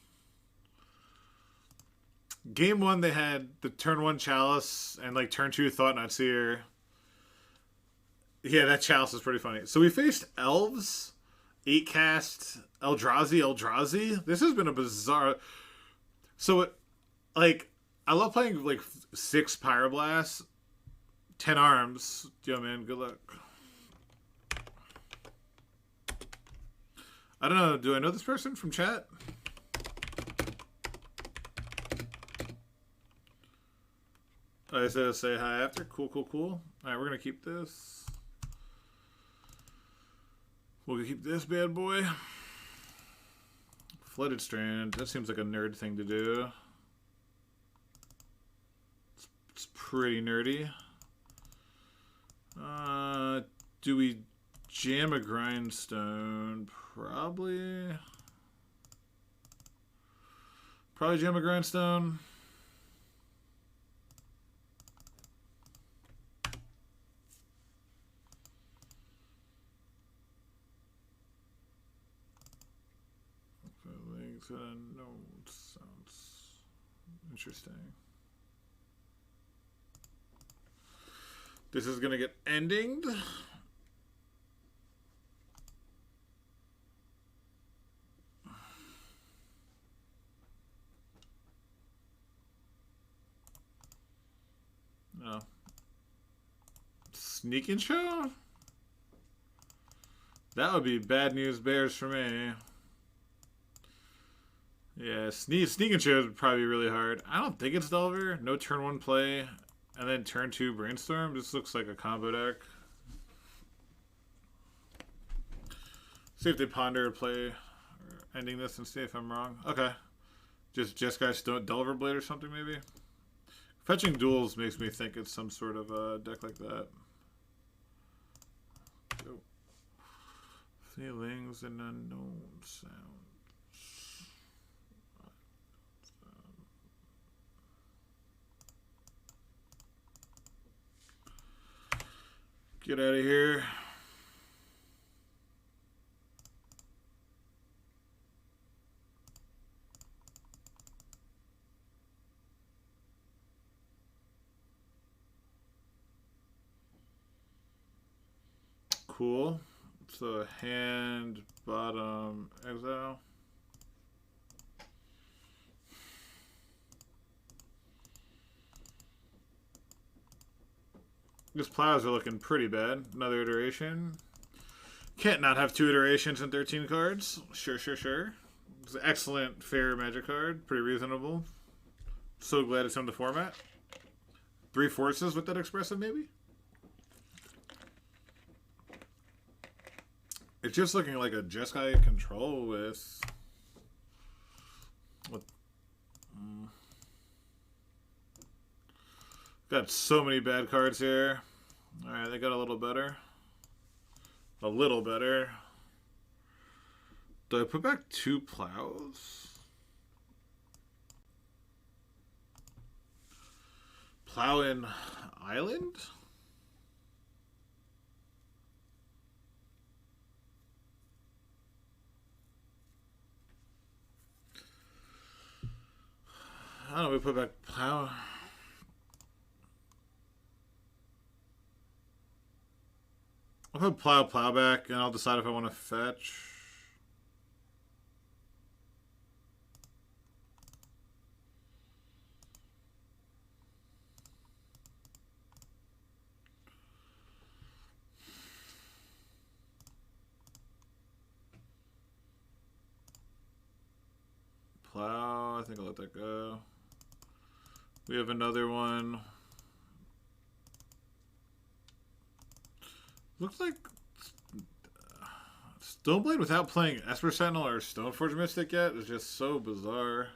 Game 1, they had the turn 1 Chalice and like turn 2 Thought Not Seer. Yeah, that Chalice is pretty funny. So we faced Elves, 8-cast, Eldrazi. This has been a bizarre. So, like, I love playing like 6 Pyroblasts. 10 arms. Yo, man, good luck. I don't know. Do I know this person from chat? I said say hi after. Cool. All right, we're going to keep this. We'll keep this bad boy. Flooded Strand. That seems like a nerd thing to do. It's pretty nerdy. Do we jam a grindstone? Probably jam a grindstone. Legs and unknown sounds interesting. This is gonna get endinged. No. Sneak and show? That would be bad news bears for me. Yeah, sneak and show would probably be really hard. I don't think it's Delver. No turn 1 play. And then turn 2 brainstorm. This looks like a combo deck. See if they ponder play ending this and see if I'm wrong. Okay. Just Jeskai Delver Blade or something maybe. Fetching duels makes me think it's some sort of a deck like that. Go. Feelings and unknown sounds. Get out of here. Cool. So hand, bottom, exile. These plows are looking pretty bad. Another iteration. Can't not have 2 iterations and 13 cards. Sure. It's an excellent, fair Magic card. Pretty reasonable. So glad it's on the format. 3 forces with that expressive, maybe? It's just looking like a Jeskai control with got so many bad cards here. Alright, they got a little better. A little better. Do I put back 2 plows? Plow in Island? I don't know, we put back plow. I'll put plow back and I'll decide if I want to fetch. Plow, I think I'll let that go. We have another one. Looks like Stoneblade without playing Esper Sentinel or Stoneforge Mystic yet is just so bizarre.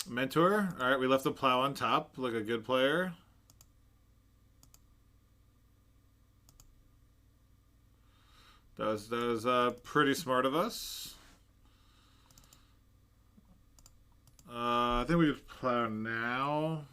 Mentor. Alright, we left the plow on top like a good player. That was pretty smart of us. I think we just plow now.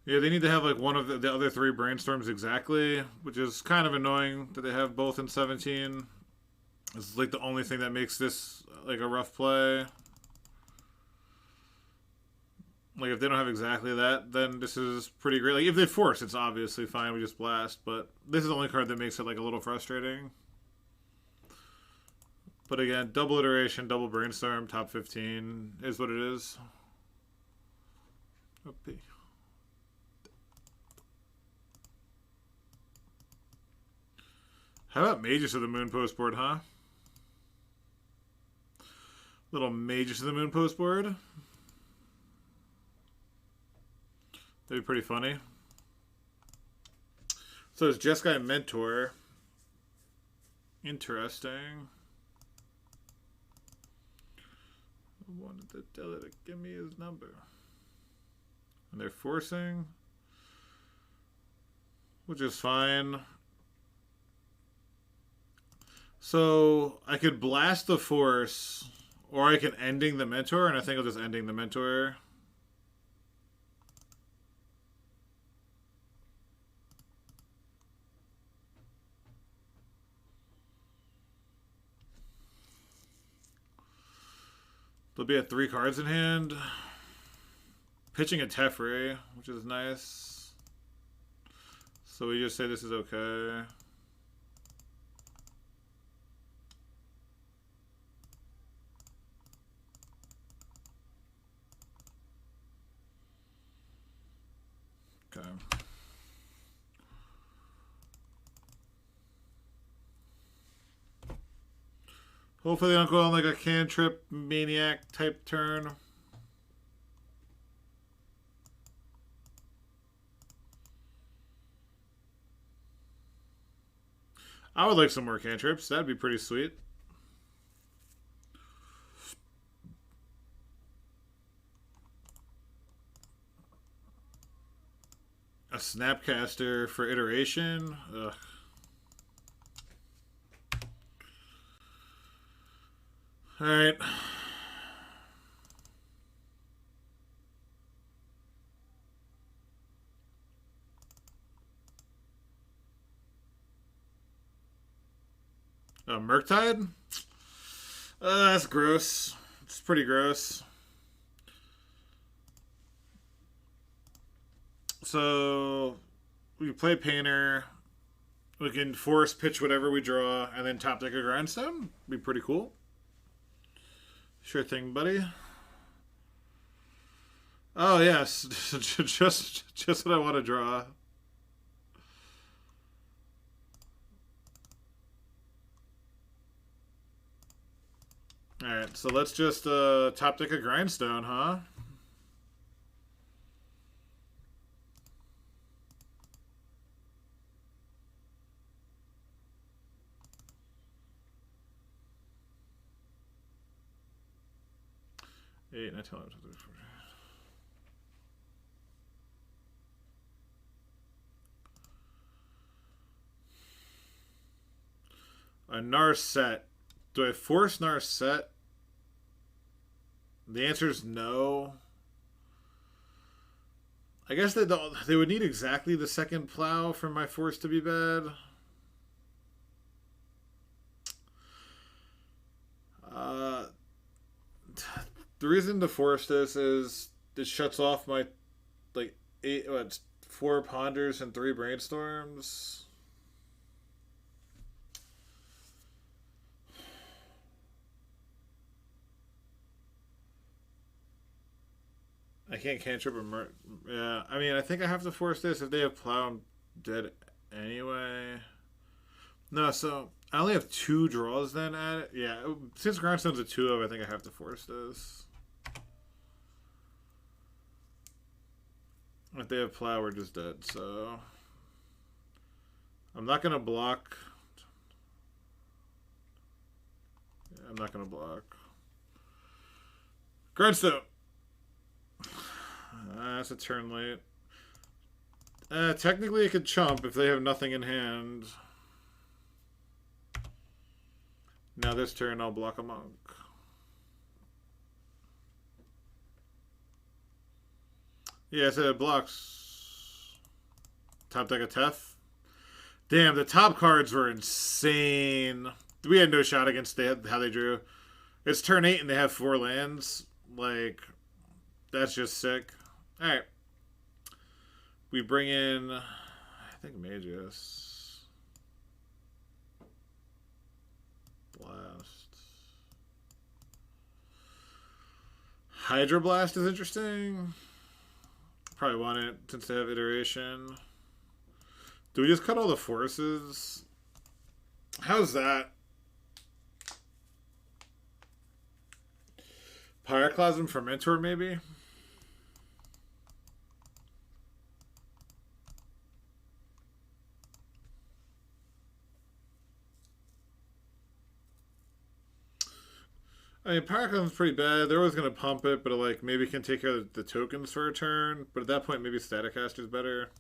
Yeah, they need to have like one of the other 3 brainstorms exactly, which is kind of annoying that they have both in 17. It's like the only thing that makes this like a rough play. Like, if they don't have exactly that, then this is pretty great. Like, if they force, it's obviously fine. We just blast. But this is the only card that makes it, like, a little frustrating. But again, double iteration, double brainstorm, top 15 is what it is. Okay. How about Mages of the Moon postboard, huh? Little Mages of the Moon postboard. That'd be pretty funny. So it's Jeskai Mentor. Interesting. I wanted to tell it to give me his number. And they're forcing, which is fine. So I could blast the force, or I can ending the mentor, and I think I'll just ending the mentor. There'll be at 3 cards in hand. Pitching a Teferi, which is nice. So we just say this is okay. Okay. Hopefully they don't go on like a cantrip maniac type turn. I would like some more cantrips. That'd be pretty sweet. A Snapcaster for iteration. Ugh. Alright. Murktide? That's gross. It's pretty gross. So we play Painter. We can force pitch whatever we draw, and then top deck a Grindstone. Be pretty cool. Sure thing, buddy. Oh yes, just what I want to draw. All right, so let's just top deck a Grindstone, huh? Eight, 9, 10, 11, 12, 13, 14. A Narset. Do I force Narset? The answer is no. I guess they would need exactly the second plow for my force to be bad. The reason to force this is it shuts off my like 4 ponders and 3 brainstorms. I can't cantrip a yeah. I mean, I think I have to force this. If they have plow, I'm dead anyway. No, so I only have 2 draws then at it. Yeah, since Grindstone's a 2-of, I think I have to force this. If they have plow, we're just dead, so I'm not gonna block. Yeah, I'm not gonna block. Grindstone. That's a turn late. Technically it could chump if they have nothing in hand. Now this turn I'll block a monk. Yeah, so it blocks. Top deck a Tef. Damn, the top cards were insane. We had no shot against how they drew. It's turn 8 and they have 4 lands. Like, that's just sick. Alright. We bring in, I think, Magus. Blast. Hydroblast is interesting. Probably want it since they have iteration. Do we just cut all the forces? How's that? Pyroclasm Fermentor, maybe? I mean, Pyroclasm's pretty bad. They're always going to pump it, but it, like, maybe can take care of the tokens for a turn. But at that point, maybe Staticaster's better.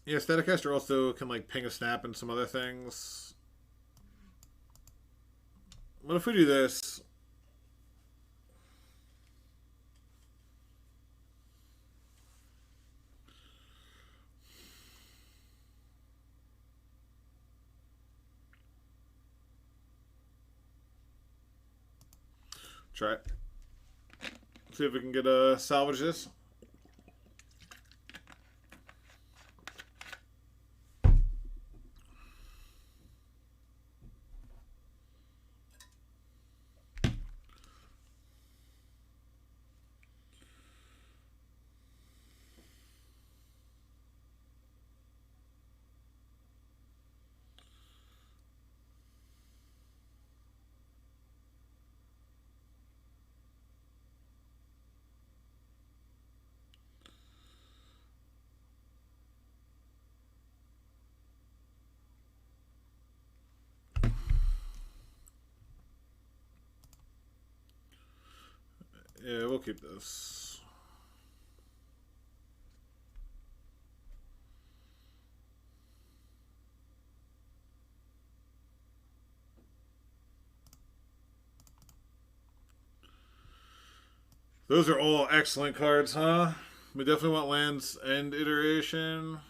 Yeah, Staticaster also can like ping a snap and some other things. What if we do this? Try it. See if we can get salvage this. Yeah, we'll keep this. Those are all excellent cards, huh? We definitely want lands and iteration.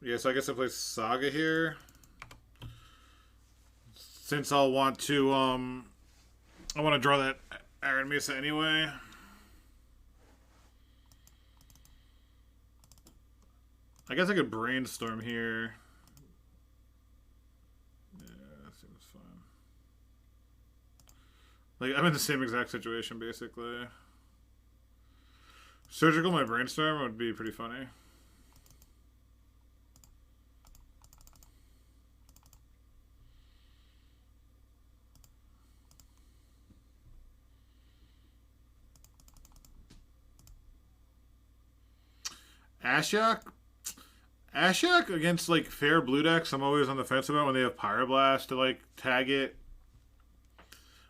Yeah, so I guess I play Saga here. Since I'll want to, I want to draw that Aaron Mesa anyway. I guess I could brainstorm here. Yeah, that seems fine. Like, I'm in the same exact situation, basically. Surgical my brainstorm would be pretty funny. Ashiok? Ashiok against, like, fair blue decks, I'm always on the fence about when they have Pyroblast to, like, tag it.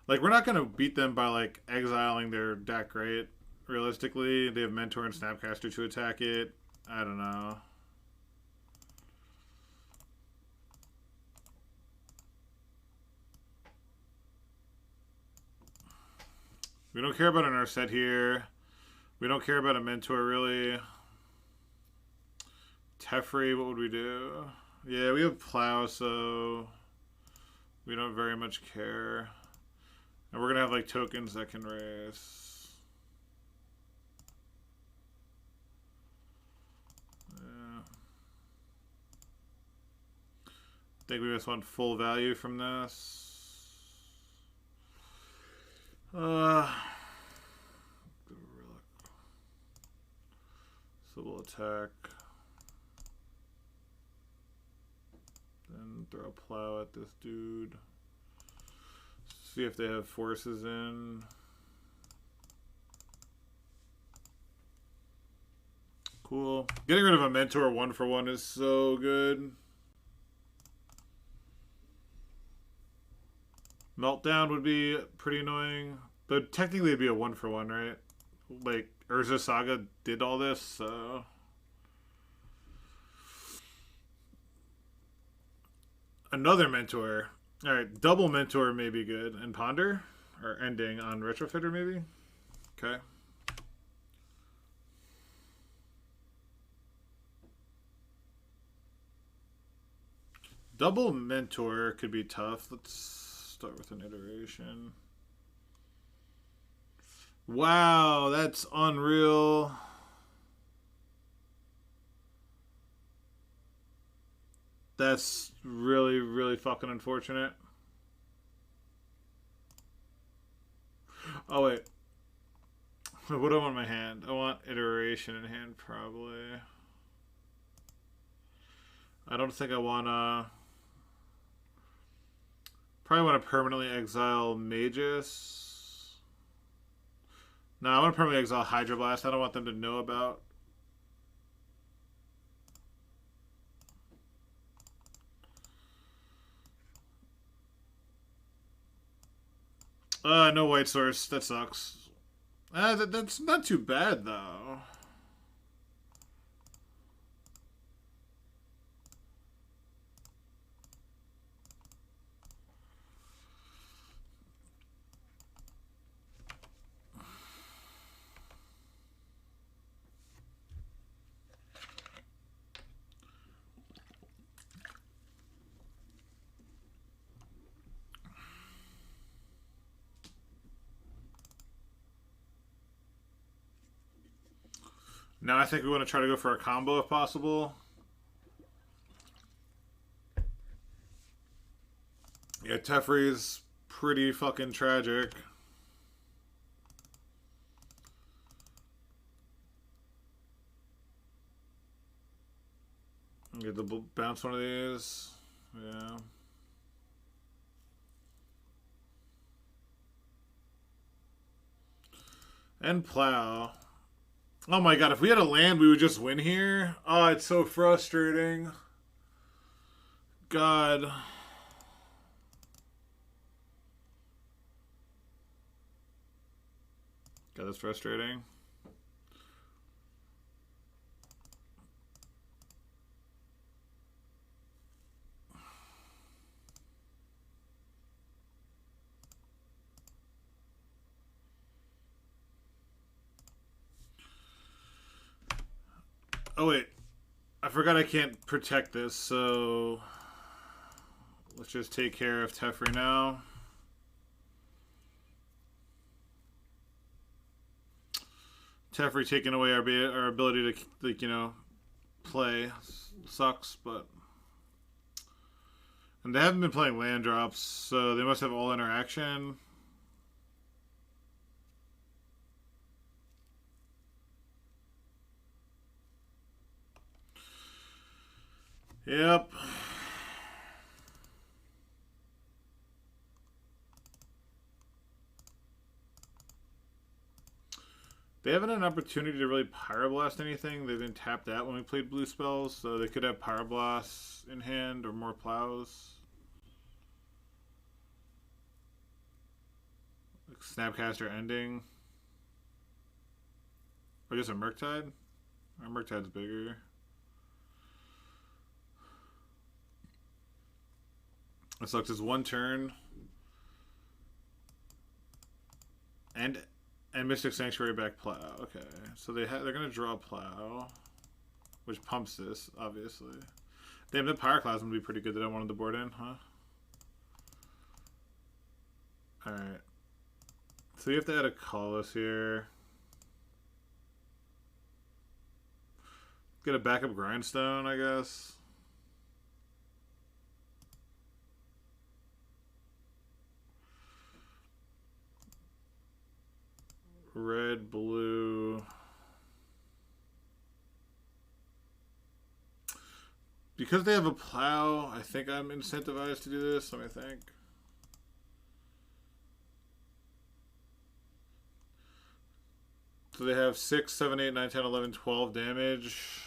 Like, we're not going to beat them by, like, exiling their deck, right? Realistically, they have Mentor and Snapcaster to attack it. I don't know. We don't care about an Urset here. We don't care about a Mentor, really. Teferi, what would we do? Yeah, we have Plow, so we don't very much care. And we're going to have, like, tokens that can raise. Yeah. I think we just want full value from this. So we'll attack. Then throw a Plow at this dude. See if they have forces in. Cool. Getting rid of a Mentor 1-for-1 is so good. Meltdown would be pretty annoying. But technically it'd be a 1-for-1, right? Like, Urza Saga did all this, so... Another Mentor. Alright, double Mentor may be good. And Ponder? Or ending on Retrofitter, maybe? Okay. Double Mentor could be tough. Let's start with an iteration. Wow, that's unreal. That's really, really fucking unfortunate. Oh, wait. What do I want in my hand? I want iteration in hand, probably. I don't think I want to... Probably want to permanently exile Magus. No, I want to permanently exile Hydroblast. I don't want them to know about. No white source. That sucks. That's not too bad, though. Now I think we want to try to go for a combo if possible. Yeah, Teferi's pretty fucking tragic. Get the bounce one of these. Yeah. And plow. Oh my god, if we had a land, we would just win here. Oh, it's so frustrating. God. God, that's frustrating. Oh wait, I forgot I can't protect this, so let's just take care of Teferi now. Teferi taking away our ability to, like, you know, play sucks, but and they haven't been playing land drops, so they must have all interaction. Yep. They haven't had an opportunity to really Pyroblast anything. They've been tapped out when we played blue spells, so they could have Pyroblasts in hand or more plows. Like Snapcaster ending. Or just a Murktide? Our Murktide's bigger. It sucks. It's one turn. And Mystic Sanctuary back plow. Okay, so they're gonna draw plow, which pumps this obviously. Damn, the Pyroclasm would be pretty good that I wanted the board in, huh? All right. So you have to add a Colossus here. Get a backup Grindstone, I guess. Red, blue. Because they have a plow, I think I'm incentivized to do this. Let me think. So they have 6, 7, 8, 9, 10, 11, 12 damage.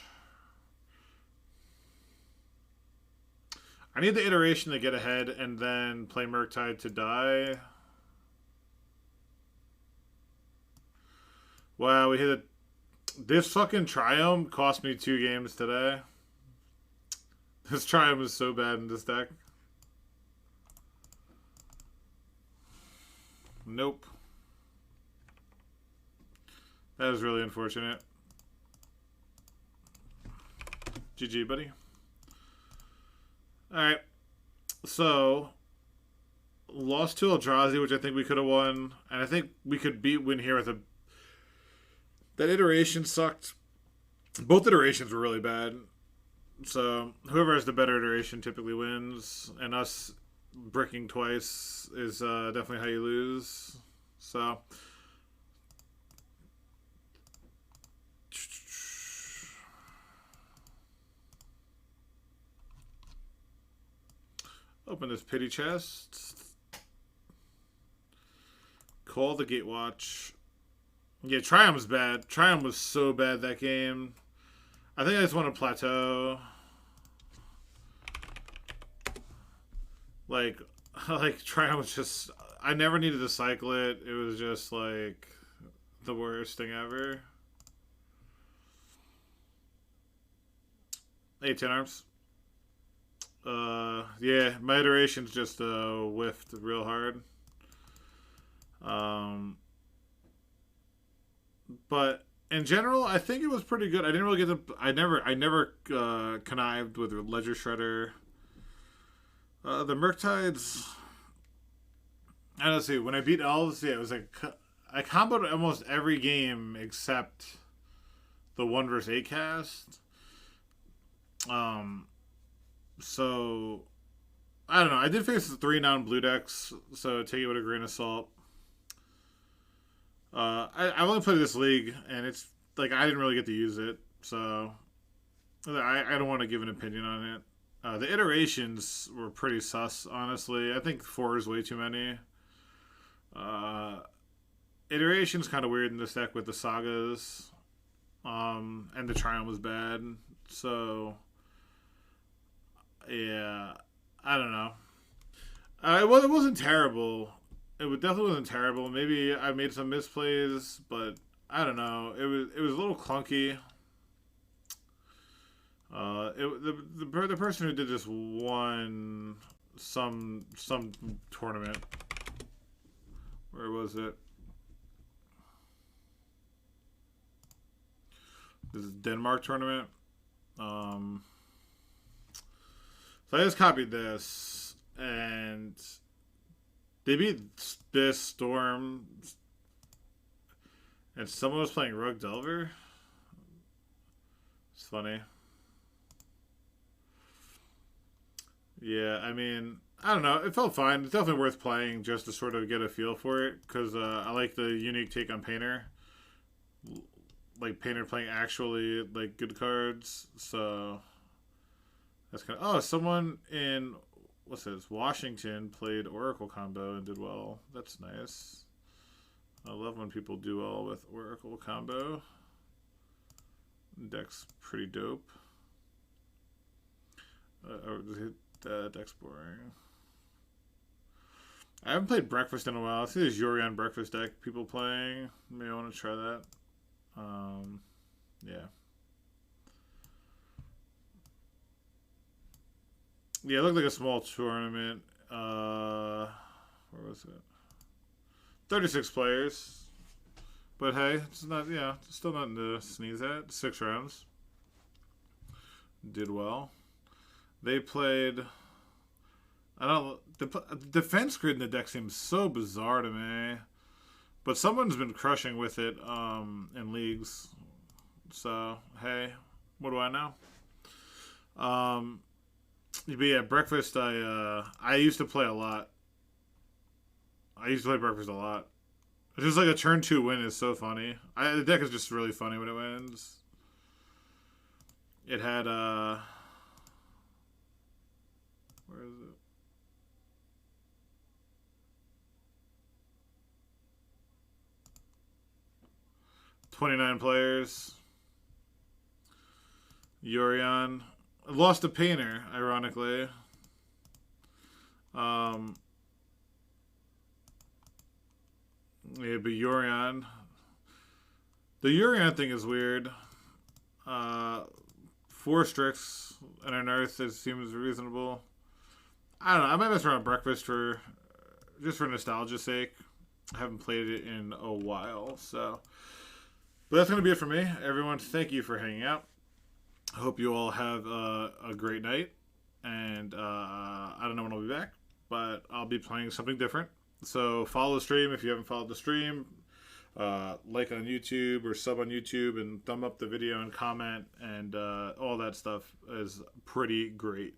I need the iteration to get ahead and then play Murktide to die. Wow, we hit a... This fucking Triumph cost me 2 games today. This Triumph is so bad in this deck. Nope. That is really unfortunate. GG, buddy. Alright. So, lost to Eldrazi, which I think we could have won. And I think we could win here with a... That iteration sucked. Both iterations were really bad. So, whoever has the better iteration typically wins. And us bricking twice is definitely how you lose. So... Open this pity chest. Call the Gatewatch. Yeah, Triumph was bad. Triumph was so bad that game. I think I just want to plateau. Like Triumph was just... I never needed to cycle it. It was just like the worst thing ever. 10 arms. Yeah, my iterations just whiffed real hard. But in general, I think it was pretty good. I didn't really get the. I never connived with Ledger Shredder. The Murktides. I don't see. When I beat Elves, yeah, it was like I comboed almost every game except the 1 versus 8 cast. So I don't know. I did face the 3 non-blue decks, so take it with a grain of salt. I've only played this league, and it's like I didn't really get to use it, so I don't want to give an opinion on it. The iterations were pretty sus, honestly. I think 4 is way too many. Iterations kind of weird in this deck with the sagas, and the Triumph was bad. So yeah, I don't know. It wasn't terrible. Definitely wasn't terrible. Maybe I made some misplays, but I don't know. It was a little clunky. The person who did this won some tournament. Where was it? This is Denmark tournament. So I just copied this, and they beat this Storm, and someone was playing Rogue Delver. It's funny. Yeah, I mean, I don't know. It felt fine. It's definitely worth playing just to sort of get a feel for it, because I like the unique take on Painter. Like Painter playing actually like good cards, so that's kind of. Oh, someone in what's this? Washington played Oracle combo and did well. That's nice. I love when people do well with Oracle combo. Deck's pretty dope. Deck's boring. I haven't played Breakfast in a while. I see this Yorion Breakfast deck people playing. Maybe I want to try that. Yeah. Yeah, it looked like a small tournament. Where was it? 36 players. But hey, it's not, yeah, it's still nothing to sneeze at. 6 rounds. Did well. They played. I don't. The defense grid in the deck seems so bizarre to me. But someone's been crushing with it in leagues. So, hey, what do I know? But yeah, Breakfast, I used to play a lot. I used to play Breakfast a lot. It's just like a turn 2 win is so funny. The deck is just really funny when it wins. It had, where is it? $29 players. Yorion. Lost a Painter, ironically. Yeah, but Yorion. The Yorion thing is weird. 4 Strix and an Earth, it seems reasonable. I don't know. I might mess around with Breakfast just for nostalgia's sake. I haven't played it in a while, so. But that's going to be it for me. Everyone, thank you for hanging out. I hope you all have a great night. And I don't know when I'll be back, but I'll be playing something different. So follow the stream if you haven't followed the stream. Like on YouTube or sub on YouTube and thumb up the video and comment. And all that stuff is pretty great.